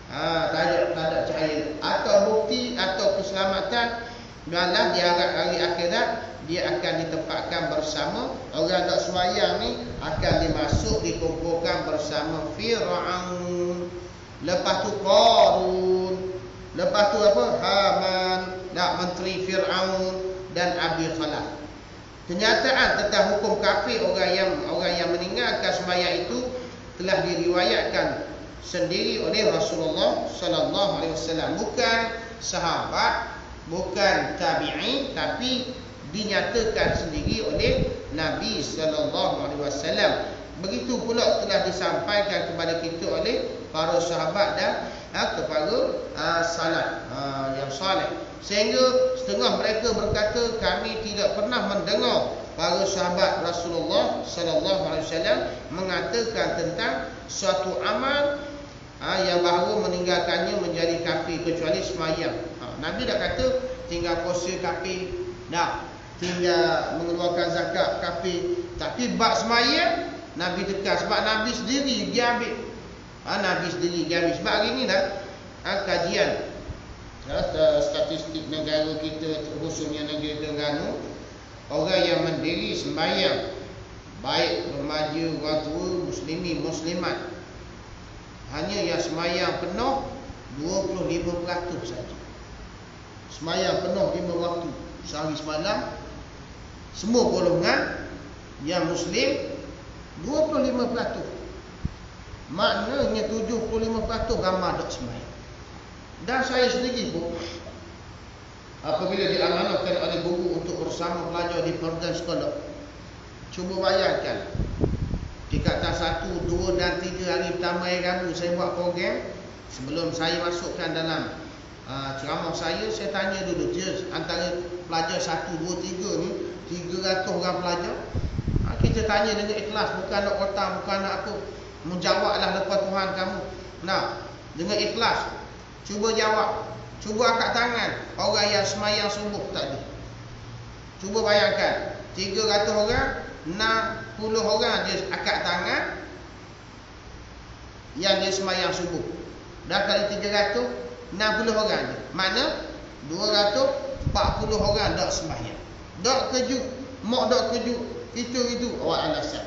Tak ada cahaya atau bukti atau keselamatan ialah di hari akhirat dia akan ditempatkan bersama orang tak sembahyang ni, akan dikumpulkan bersama Fir'aun, lepas tu Qarun, lepas tu apa? Haman, menteri Fir'aun dan Abi Khalaf. Kenyataan tentang hukum kafir orang yang meninggalkan sembahyang itu telah diriwayatkan sendiri oleh Rasulullah sallallahu alaihi wasallam, bukan sahabat, bukan tabi'in, tapi dinyatakan sendiri oleh Nabi sallallahu alaihi wasallam. Begitu pula telah disampaikan kepada kita oleh para sahabat dan kepada salaf yang saleh, sehingga setengah mereka berkata kami tidak pernah mendengar para sahabat Rasulullah sallallahu alaihi wasallam mengatakan tentang suatu amal yang bahawa meninggalkannya menjadi kafir kecuali sembahyang. Nabi dah kata tinggal puasa kafir, tinggal mengeluarkan zakat kafir, tapi bab sembahyang Nabi tekan sebab Nabi sendiri dia ambil. Nabi sendiri dia ambil. Sebab hari ni kajian statistik negara kita, khususnya negara Terengganu, orang yang mendiri sembahyang baik remaja, orang tua, muslimin, muslimat, hanya yang sembahyang penuh 25% saja. Sembahyang penuh 5 waktu sehari semalam, semua golongan yang muslim 25%. Maknanya 75% ramai tak sembahyang. Dan saya sendiri pun apabila diamanahkan oleh guru untuk bersama pelajar di program sekolah, cuba bayangkan tingkatan 1, 2 dan 3 hari pertama hari Rabu saya buat program. Sebelum saya masukkan dalam ceramah saya tanya dulu antara pelajar 1, 2, 3 ni 300 orang pelajar. Kita tanya dengan ikhlas, bukan nak otak, bukan nak apa. Menjawablah lepas Tuhan kamu. Dengan ikhlas cuba jawab. Cuba angkat tangan orang yang sembahyang subuh tadi. Cuba bayangkan 300 orang, 60 orang dia angkat tangan yang dia sembahyang subuh. Dah kali 300, 60 orang je. Mana 240 orang tak sembahyang. Tak kejut, mak tak kejut. Itu awak alasan.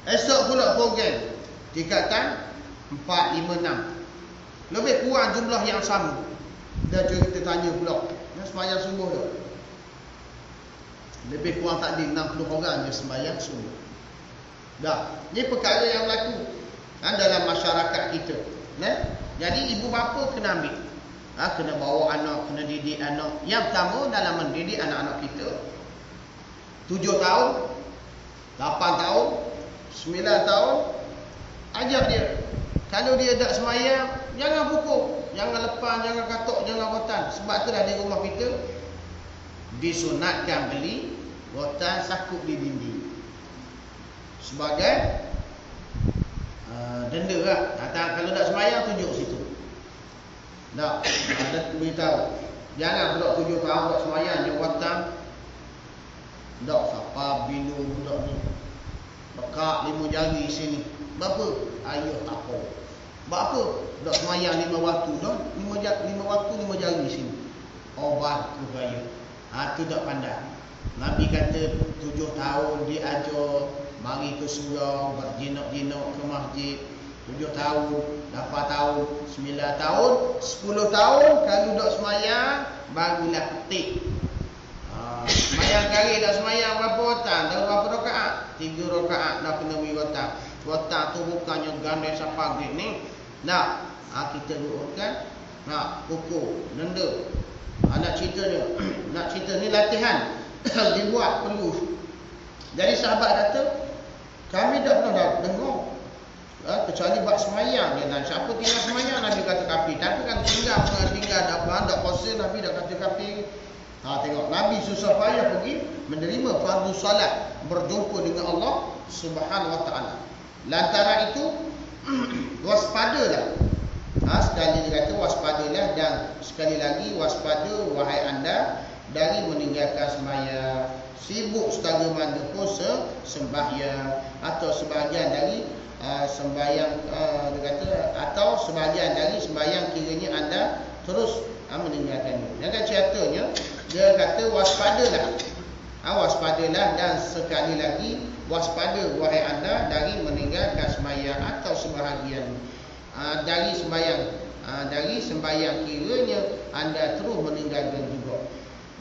Esok pula program tingkatan 4, 5, 6. Lebih kurang jumlah yang sama. Dan kita tanya pula, sembahyang subuh tak? Lebih kurang tadi 60 orang je sembahyang subuh. Ini perkara yang berlaku dalam masyarakat kita. Jadi ibu bapa kena ambil, kena bawa anak, kena didik anak. Yang pertama dalam mendidik anak-anak kita, 7 tahun, 8 tahun, 9 tahun, ajak dia. Kalau dia tak sembahyang, jangan pukul, jangan lepas, jangan katuk, jangan rotan. Sebab itulah di rumah kita disunatkan beli rotan sakut di dinding sebagai denda lah. Kalau tak sembahyang, tunjuk situ. Ada beritahu. Jangan pula 7 tahun tak sembahyang, dia rotan. Tak siapa binu budak ni. Bekak 5 jari sini. Berapa? Ayuh tak apa. Berapa? Tak sembahyang 5 waktu dah. 5 waktu 5 jari sini. Obat ke gaya. Itu tak pandai. Nabi kata 7 tahun dia ajar mari ke surau, berjinak-jinak ke masjid. 7 tahun, 8 tahun, 9 tahun, 10 tahun kalau tak sembahyang barulah petik. Sembahyang kari tak sembahyang berapa rotan? Tahu berapa rakaat? 3 rakaat dah kena beri rotan. Rotan tu bukannya gandai sapagik ni. Kita urutkan pukul, denda. Nak cerita ni latihan dibuat perlu. Jadi sahabat kata, kami dah pernah dengar kecuali buat semayang ya, dan siapa tinggal semayang Nabi kata kafir. Tapi kan tinggal dah puasa Nabi dah kata kafir. Tengok Nabi susah payah pergi menerima fardu salat, berjumpa dengan Allah Subhanahu wa taala. Lantaran itu waspadalah. Sekali dia kata waspadalah, dan sekali lagi waspada wahai anda dari meninggalkan sembahyang. Sibuk setara mana pun sembahyang, atau sebahagian dari sembahyang dia kata, atau sebahagian dari sembahyang kiranya anda terus meninggalkannya. Dia kata ceritanya, dia kata waspadalah. Waspadalah, dan sekali lagi waspada wahai anda dari meninggalkan sembahyang atau sebahagian dari sembahyang kiranya anda terus meninggalkan juga.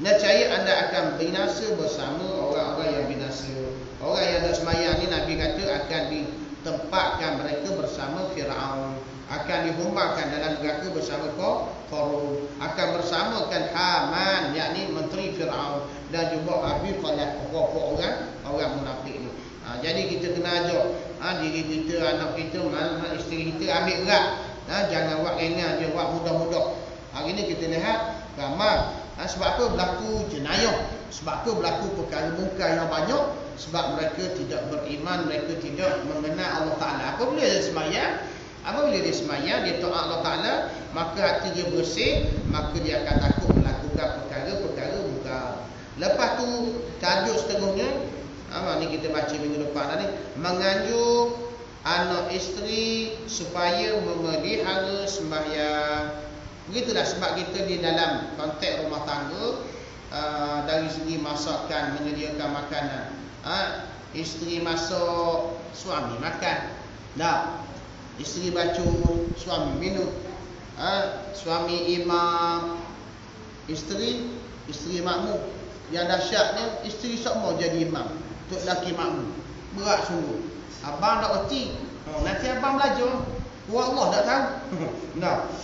Nescaya anda akan binasa bersama orang-orang yang binasa. Orang yang tak sembahyang ni Nabi kata akan ditempatkan mereka bersama Fir'aun, akan dihumbarkan dalam neraka bersama Qarun, akan bersamakan Haman, yakni menteri Fir'aun, dan juga Abi Talib, pokok-pokok orang munafik ni. Jadi kita kena ajar diri kita, anak kita, isteri kita ambil berat. Jangan buat ringan je, buat mudah-mudah. Hari ni kita lihat ramai. Sebab apa berlaku jenayah? Sebab apa berlaku perkara mungkar yang banyak? Sebab mereka tidak beriman, mereka tidak mengenal Allah Ta'ala. Apabila dia semayang, dia taat Allah Ta'ala, maka hati dia bersih, maka dia akan takut melakukan perkara-perkara mungkar. Lepas tu tajuk seterusnya, ni kita baca minggu depan ni, menganjur anak isteri supaya memelihara sembahyang. Begitulah sebab kita di dalam konteks rumah tangga, dari segi masakan, menyediakan makanan, isteri masak, suami makan. Isteri baju, suami minum. Suami imam, isteri makmum. Yang dahsyatnya, isteri semua jadi imam, tok laki makmum. Berat sungguh. Abang tak erti, nanti abang belajar. Allah tak tahu.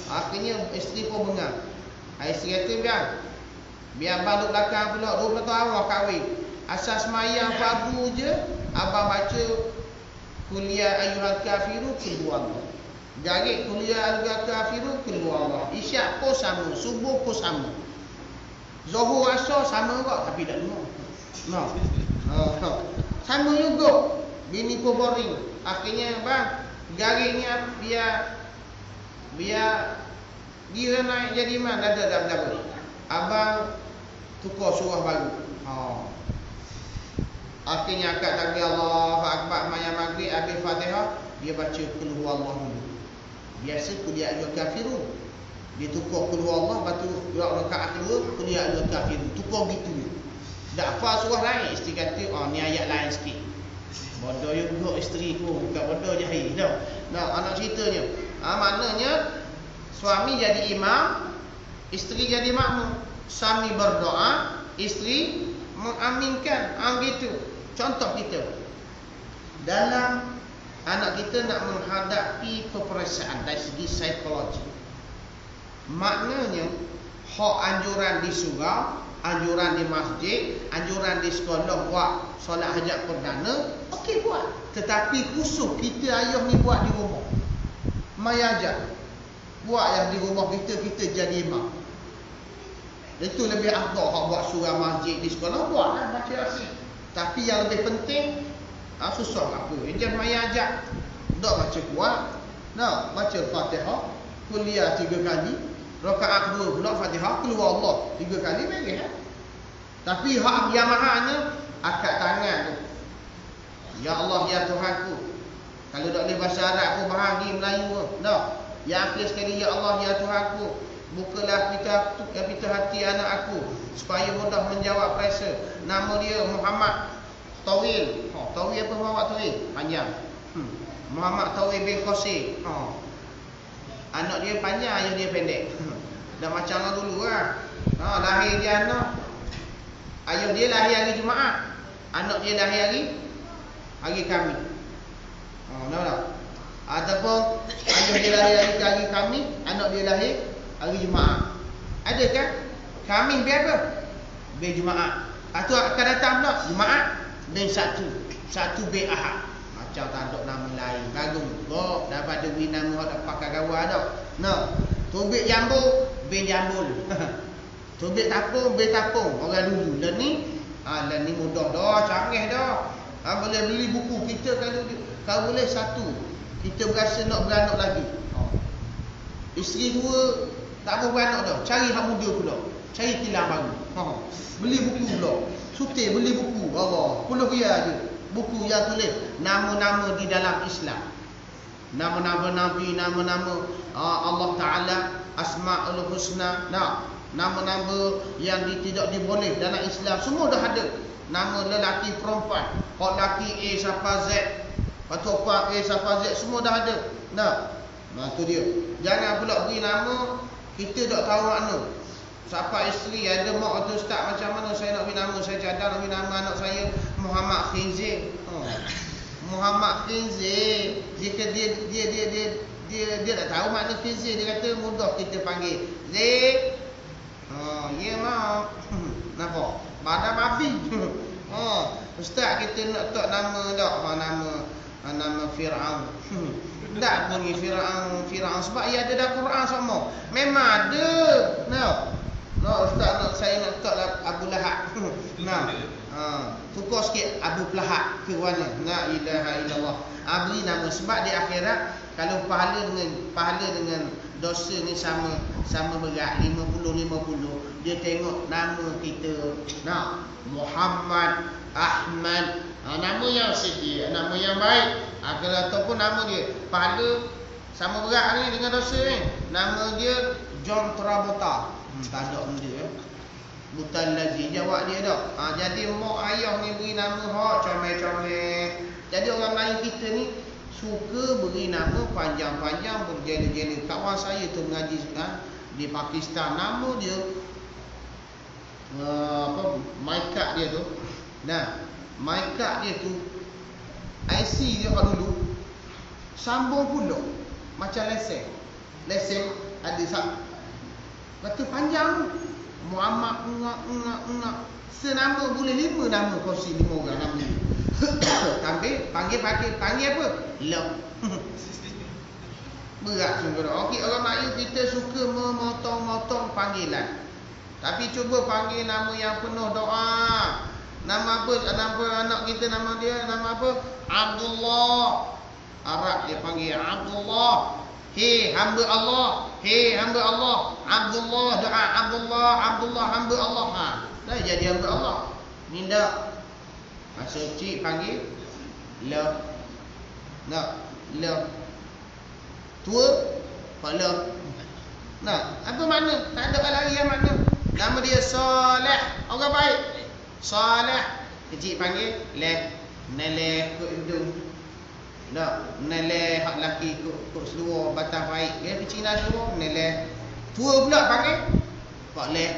Akhirnya isteri pun bengang. Isteri kata biar abang duduk belakang pula, 20 tahun awal kahwin. Asal semayang fardu je, abang baca kuliah ayyuhal kafiru keluar Allah. Garik kuliah ayyuhal kafiru keluar Allah. Isyak pun sama, subuh pun sama. Zuhur asar sama juga, tapi tak dengar. Sama juga. Bini pun boring. Akhirnya bang, gariknya biar dia naik jadi imam. Dah abang tukar surah baru. Akhirnya akad takbir Allahu Akbar, mayang maghrib, habis Fatihah, dia baca qul huwallahu dulu. Biasa qul ya ayyuhal kafirun. Dia tukar qul huwallahu, lepas tu rakaat kedua qul ya ayyuhal kafirun. Tukar gitu. Tak hafal surah lain, isteri kata ni ayat lain sikit. Bodoh juga isteri tu, bukan bodoh jahil tau. Anak ceritanya, maknanya suami jadi imam, isteri jadi makmum. Suami berdoa, isteri mengaminkan. Gitu. Contoh kita dalam anak kita nak menghadapi peperiksaan dari segi psikologi. Maknanya hak anjuran di surau, anjuran di masjid, anjuran di sekolah buat solat hajat perdana, okey buat. Tetapi khusus kita ayah ni buat di rumah. Mai ajar. Buat yang di rumah kita jadi imam. Itu lebih afdal. Hak buat surah masjid di sekolah buatlah, baca Yasin. Tapi yang lebih penting, susah apa? Jangan mai ajar. Tak baca kuat. Baca Fatihah, kuliah 3 kali. Rakaat kedua pula Fatihah, keluar Allah 3 kali beres. Tapi hak yang mahalnya akad tangan tu. Ya Allah ya Tuhanku. Kalau tak boleh bahasa Arab pun bahagi Melayu pun. Yang akhir sekali, ya Allah ya Tuhanku, bukalah pita hati anak aku supaya mudah menjawab periksa. Nama dia Muhammad Tawil. Tawil apa Muhammad Tawil? Panjang. Muhammad Tawil bin Qasir. Anak dia panjang, ayah dia pendek. Dah macam orang dulu lah. Lahir dia anak, ayah dia lahir hari Jumaat, anak dia lahir hari Khamis. Ataupun ayah dia lahir hari Khamis, anak dia lahir hari Jumaat. Ada kan? Khamis bin apa? Bin Jumaat. Atau akan datang pula Jumaat bin Sabtu. Sabtu bin Ahad. Macam tak ada nama lain. Bagus. Kok dapat ada nama hak dak pakai gawar dak. Nah, tubik jambu bin jambul. Tubik tapung bin tapung. Orang dulu dan ni mudah dah, canggih dah. Boleh beli buku kita kalau boleh satu. Kita berasa nak beranak lagi. Isteri dua tak mau beranak dah. Cari hak muda pula. Cari tilang baru. Beli buku pula. Sutir beli buku. Allah, RM10 je. Buku yang tulis nama-nama di dalam Islam. Nama-nama Nabi, nama-nama Allah Ta'ala, Asma'ul Husna. Nah, nama-nama yang tidak diboleh dalam Islam semua dah ada. Nama lelaki perempuan. Hak lelaki A sampai Z. Patut apa A sampai Z semua dah ada. Nah, tu dia. Jangan pula beri nama kita tak tahu makna. Siapa isteri ada mak atau ustaz macam mana saya nak beri nama, saya cadang nak beri nama anak saya Muhammad Khinzir. Muhammad Khinzir. Dia tak tahu makna Khinzir, dia kata mudah kita panggil Zir. Ya mak. Nampak? Badan babi. Ustaz kita nak tak nama tak? Nama Fir'aun. Tak bunyi Fir'aun sebab ia ada dalam Quran semua. Memang ada. Ustaz nak saya nak tak Abu Lahab. Tukar sikit Abu Lahab ke mana? La ilaha illallah. Beri nama sebab di akhirat kalau pahala dengan dosa ni sama berat 50 dia tengok nama kita. Muhammad, Ahmad, nama yang sikit, nama yang baik. Kalau ataupun nama dia pahala sama berat ni dengan dosa ni. Nama dia John Travolta. Tak ada benda bukan lagi jawab dia dah. Jadi mak ayah ni beri nama hak comel-comel. Jadi orang Melayu kita ni suka beri nama panjang-panjang berjela-jela. Kawan saya tu mengaji di Pakistan, nama dia Maikat dia tu. Maikat dia tu IC dia kat dulu sambung pula macam lesen ada kata panjang Muhammad senama boleh 5 nama kursi 5 orang nama ni. panggil apa? Love. Berat sungguh. Okey, orang Melayu kita suka memotong-motong panggilan. Tapi cuba panggil nama yang penuh doa. Nama apa? Nama anak kita nama apa? Abdullah. Arab dia panggil Abdullah. Hei hamba Allah. Abdullah doa Abdullah hamba Allah. Dah jadi hamba Allah. Ni dak. Masa cik panggil love. Love. Tua pala. Apa makna? Tak ada lagi yang makna. Nama dia Saleh. Orang baik. Saleh. Kecil panggil Neleh kot hidung. Neleh hak laki kot seluar batang baik. Dia kecil lah seluar Neleh. Tua pula panggil Pak Leh.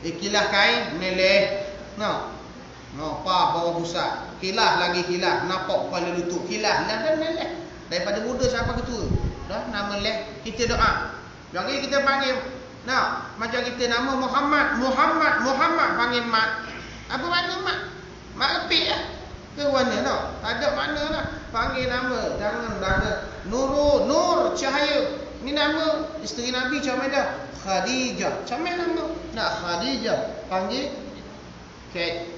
Kilah kain Neleh. Pa bawah pusat. Kilah lagi kilah. Nampak kepala lutut. Kilah dan Neleh. Daripada muda sampai ke tua. Dah nama Leh. Kita doa. Jadi kita panggil macam kita nama Muhammad panggil Mat. Apa makna Mat? Mat lepik lah. Ke mana tak ada makna lah. Panggil nama. Jangan Nurul, Nur, cahaya. Ni nama isteri Nabi comel dah. Khadijah. Comel nama. Khadijah. Panggil Cat.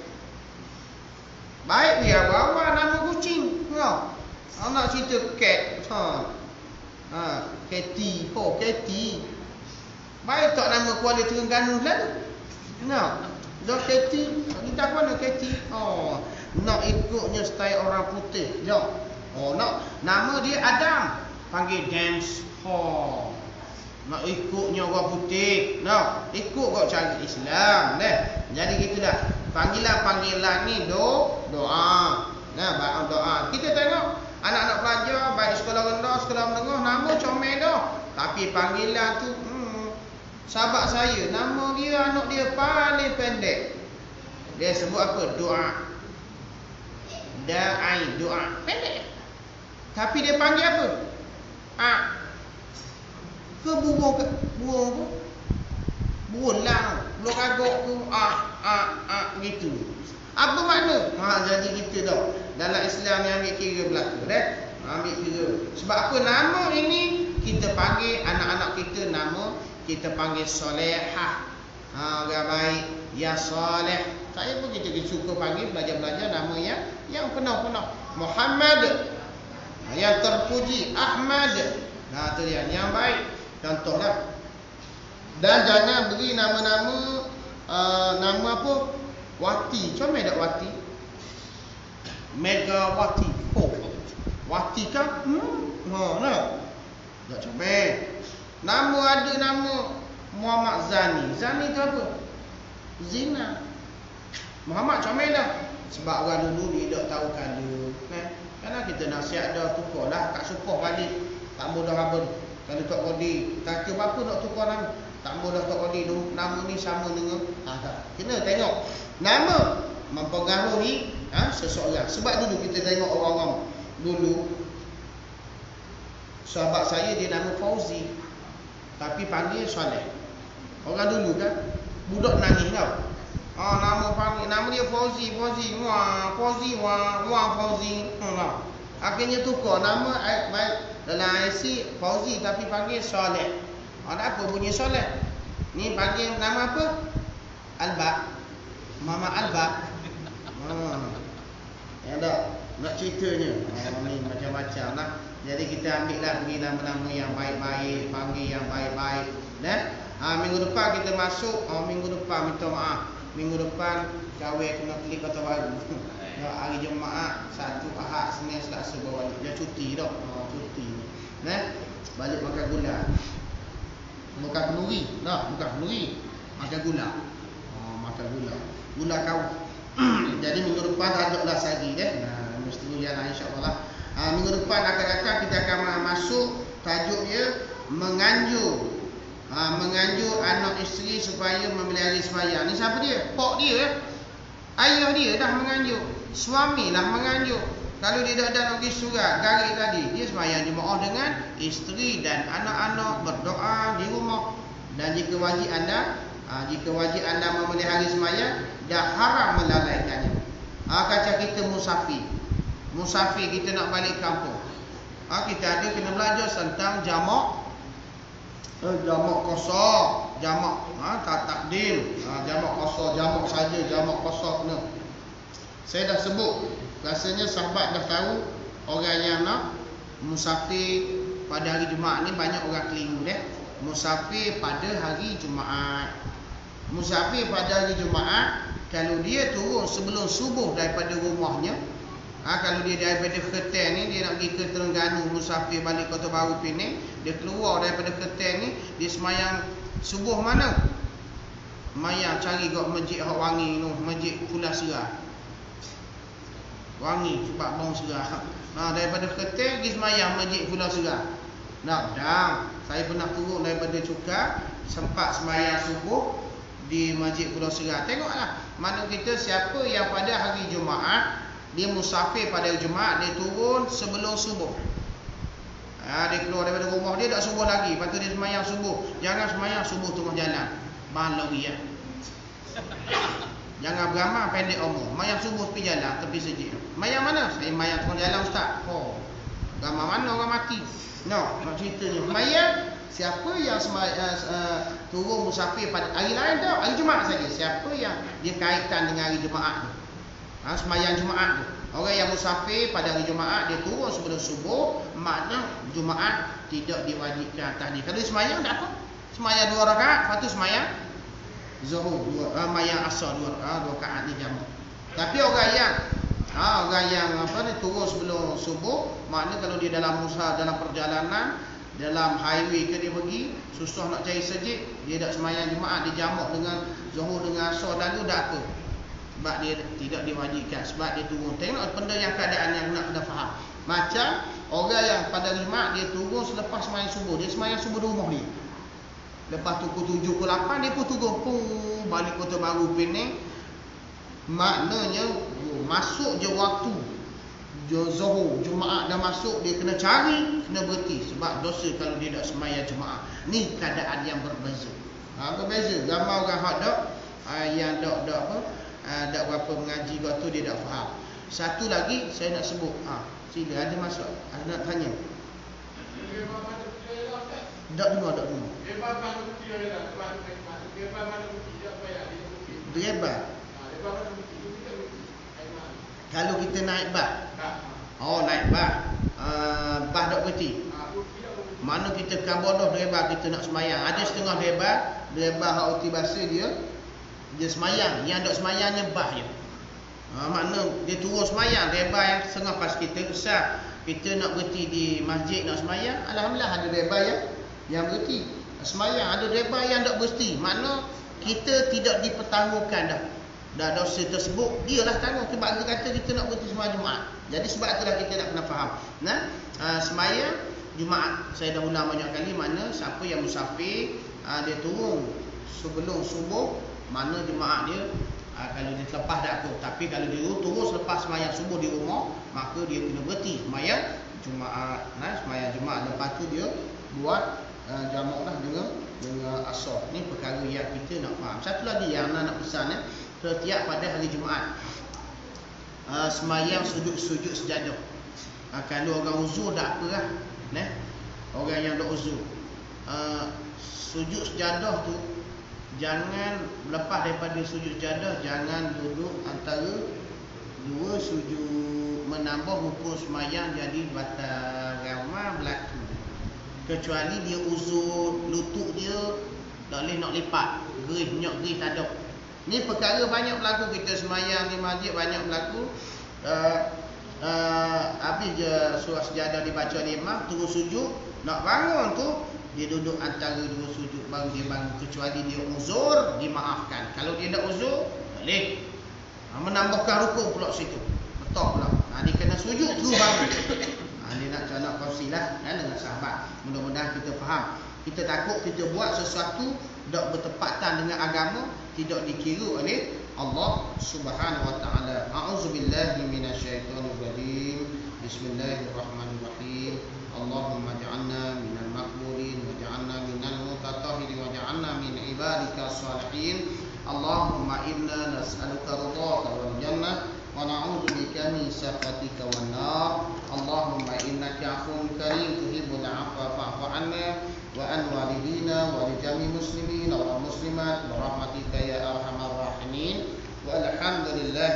Baik dia bawa nama kucing. Nak cerita Cat. Katie. Katie. Baik tak nama Kuala Terengganu selalu. Dah Katie. Kita mana Katie? Nak ikutnya style orang putih. Nak nama dia Adam. Panggil James Hall. Nak ikutnya orang putih. Ikut kau cara Islam. Jadi gitulah. Panggilan ni doa. Doa. Kita tengok anak-anak pelajar baik sekolah rendah, sekolah menengah, nama comel dah. Tapi panggilan tu sahabat saya, nama dia anak dia paling pendek. Dia sebut apa? Doa. Doa. Pendek. Tapi dia panggil apa? Ke burung berulang belum kagak tu gitu. Apa makna? Jadi kita dah dalam Islam ni ambil kira berlaku dah. Ambil kira. Sebab apa nama ini kita panggil anak-anak kita nama kita panggil solehah. Orang baik ya soleh. Saya pun kita suka panggil belajar-belajar nama yang penuh-penuh. Muhammad yang terpuji, Ahmad. Nah tu dia yang baik. Contohlah. Dan jangan beri nama-nama nama apa? Wati, comel tak Wati? Megawati. Oh, Wati kan? Nah. Tak comel. Nama ada nama Muhammad Zani. Zani tu apa? Zina. Muhammad comel dah. Sebab orang dulu dia tak tahu kala. Karena kita nasihat dah tukar lah. Tak supoh balik. Tak mudah apa. Kalau Tok Kodi kata apa nak tukar nama? Tak mudah Tok Kodi nama ni sama dengan tak. Kena tengok nama mempengaruhi seseorang. Sebab dulu kita tengok orang-orang dulu. Sahabat saya dia nama Fauzi, tapi panggil Soleh. Orang dulu kan budak nangis tau. Nama panggil nama dia Fauzi. Akhirnya tukar nama dalam IC Fauzi tapi panggil Soleh. Ada apa bunyi Soleh? Ni panggil nama apa? Alba. Mama Alba. Ya tak? Nak ceritanya. Ni macam-macam lah. Jadi kita ambil lah beri nama-nama yang baik-baik, panggil yang baik-baik. Minggu depan kita masuk. Minggu depan minta maaf. Minggu depan kahwin kena klik kota baru. Hari Jumaat, Sabtu, Ahad, Senin, Selasa baru balik. Dia cuti dah. Cuti. Balik makan gula. Bukan kenduri. Bukan kenduri. Makan gula. Makan gula. Gula kau. Jadi minggu depan ada last lagi mesti kuliah lah insya-Allah. Minggu depan akan datang kita akan masuk tajuk dia menganjur. Menganjur anak isteri supaya memelihara sembahyang. Ni siapa dia? Pok dia. Ayah dia dah menganjur. Suami lah menganjur. Kalau dia dah nak pergi surat garis tadi, dia sembahyang jemaah dengan isteri dan anak-anak, berdoa di rumah. Dan jika wajib anda memelihara sembahyang, dah haram melalaikannya. Kata kita musafir. Musafir kita nak balik kampung. Kita ada kena belajar tentang jamak qasar, jamak tak takdim, jamak qasar, jamak saja, jamak qasar kena. Saya dah sebut, rasanya sahabat dah tahu orang yang nak musafir pada hari Jumaat ni banyak orang keliru musafir pada hari Jumaat. Musafir pada hari Jumaat, kalau dia turun sebelum subuh daripada rumahnya, kalau dia daripada Kedah ni, dia nak pergi ke Terengganu, musafir balik Kota Baru Penang, dia keluar daripada Kedah ni, dia semayang subuh mana? Semayang cari kat masjid hak wangi tu, masjid Pulau Serah. Wangi sebab bau serah. Daripada Kedah pergi semayang masjid Pulau Serah. Saya pernah turun daripada Cukar, sempat semayang subuh di masjid Pulau Serah. Tengoklah mana kita siapa yang pada hari Jumaat dia musafir pada hari Jumaat, dia turun sebelum subuh. Dia keluar daripada rumah dia tak subuh lagi, lepas tu dia semayang subuh. Jangan semayang subuh tengah jalan, baloi jangan beramal pendek umur. Semayang subuh tepi jalan, tepi sejid. Semayang mana? Saya semayang tengah jalan ustaz. Ramai mana orang mati? Nak ceritanya semayang. Siapa yang turun musafir pada hari lain tau, hari Jumaat saja. Siapa yang dia kaitan dengan hari Jumaat tu, semayang Jumaat tu. Orang yang musafir pada hari Jumaat, dia turun sebelum subuh, makna Jumaat tidak diwajibkan atas dia. Kalau dia semayang tak apa, semayang 2 rakaat, lepas tu semayang Zuhur, semayang Asar 2 rakaat ni jamak. Tapi orang yang turun sebelum subuh, makna kalau dia dalam perjalanan, dalam highway ke dia pergi, susah nak cari sejid, dia tak semayang Jumaat, dia jamak dengan Zuhur dengan Asar dan tu tak apa. Sebab dia tidak diwajibkan, sebab dia turun. Tengok benda yang keadaan yang nak kena faham. Macam orang yang pada Jumaat dia turun selepas semayang subuh, dia semayang subuh di rumah dia. Lepas tu pukul 7, pukul 8 dia pun turun balik Kota Baru Penang. Maknanya masuk je waktu Zuhur, Jumaat dah masuk, dia kena cari, kena berhenti. Sebab dosa kalau dia tak semayang Jumaat. Ni keadaan yang berbeza. Berbeza. Ramai orang hak dak yang dak apa? Dak berapa mengaji kat tu dia tak faham. Satu lagi saya nak sebut. Sila ada masuk. Ada nak tanya. Dak dengar. Dreba. Kalau kita naik bas. Naik bas. Bas dak berhenti. Mana kita kan bodoh dreba kita nak semayang. Ada setengah dreba hak uti bahasa dia semayang. Yang dak semayangnya bas je. Makna dia turun semayang. Dreba yang setengah pas kita besar. Kita nak berhenti di masjid nak semayang. Alhamdulillah ada dreba yang berhenti semayang. Ada dreba yang tak berhenti. Makna kita tidak dipertanggungan dah. Dah dosa tersebut dialah tanggung sebab dia kata kita nak berhenti sembahyang Jumaat. Jadi sebab itulah kita nak kena faham. Sembahyang Jumaat saya dah ulang banyak kali, mana siapa yang musafir dia turun sebelum subuh, mana Jumaat dia kalau dia terlepas dah aku. Tapi kalau dia turun selepas sembahyang subuh di rumah, maka dia kena berhenti sembahyang Jumaat. Sembahyang Jumaat lepas tu dia buat jamak lah dengan asar. Ni perkara yang kita nak faham. Satu lagi yang nak pesan setiap pada hari Jumaat sembahyang sujud sejadah. Kalau orang uzur tak apa lah. Orang yang tak uzur sujud sejadah tu jangan lepas daripada sujud sejadah, jangan duduk antara dua sujud, menambah rukun sembahyang jadi batal ramai berlaku. Kecuali dia uzur lutut dia tak boleh nak lipat, gerih tak ada. Ni perkara banyak berlaku. Kita sembahyang di masjid banyak berlaku. Habis je surah sejadah dibaca oleh imam, terus sujud, nak bangun tu dia duduk antara dua sujud baru dia bangun. Kecuali dia uzur, dimaafkan. Kalau dia tak uzur, boleh menambahkan rukun pula situ, betul pula. Dia kena sujud terus bangun. Dia nak kongsi lah dengan sahabat. Mudah-mudahan kita faham. Kita takut kita buat sesuatu tak bertepatan dengan agama, tidak dikira oleh Allah Subhanahu wa taala. A'udzubillahi minasyaitonir rajim. Bismillahirrahmanirrahim. Allahumma ja'alna minal maqbulin wa ja'alna minal mutatahhirin wa ja'alna min ibadika shalihin. Allahumma inna nas'aluka ridhaka wal jannah wa na'udzu bika min sakhatika wan nar. Allahumma innaka 'afuwun karim tuhibbul 'afwa fa'fu 'anna wa an walidina wa li jami'il muslimin wal muslimat bi rahmatika ya arhamar rahimin. Walhamdulillahi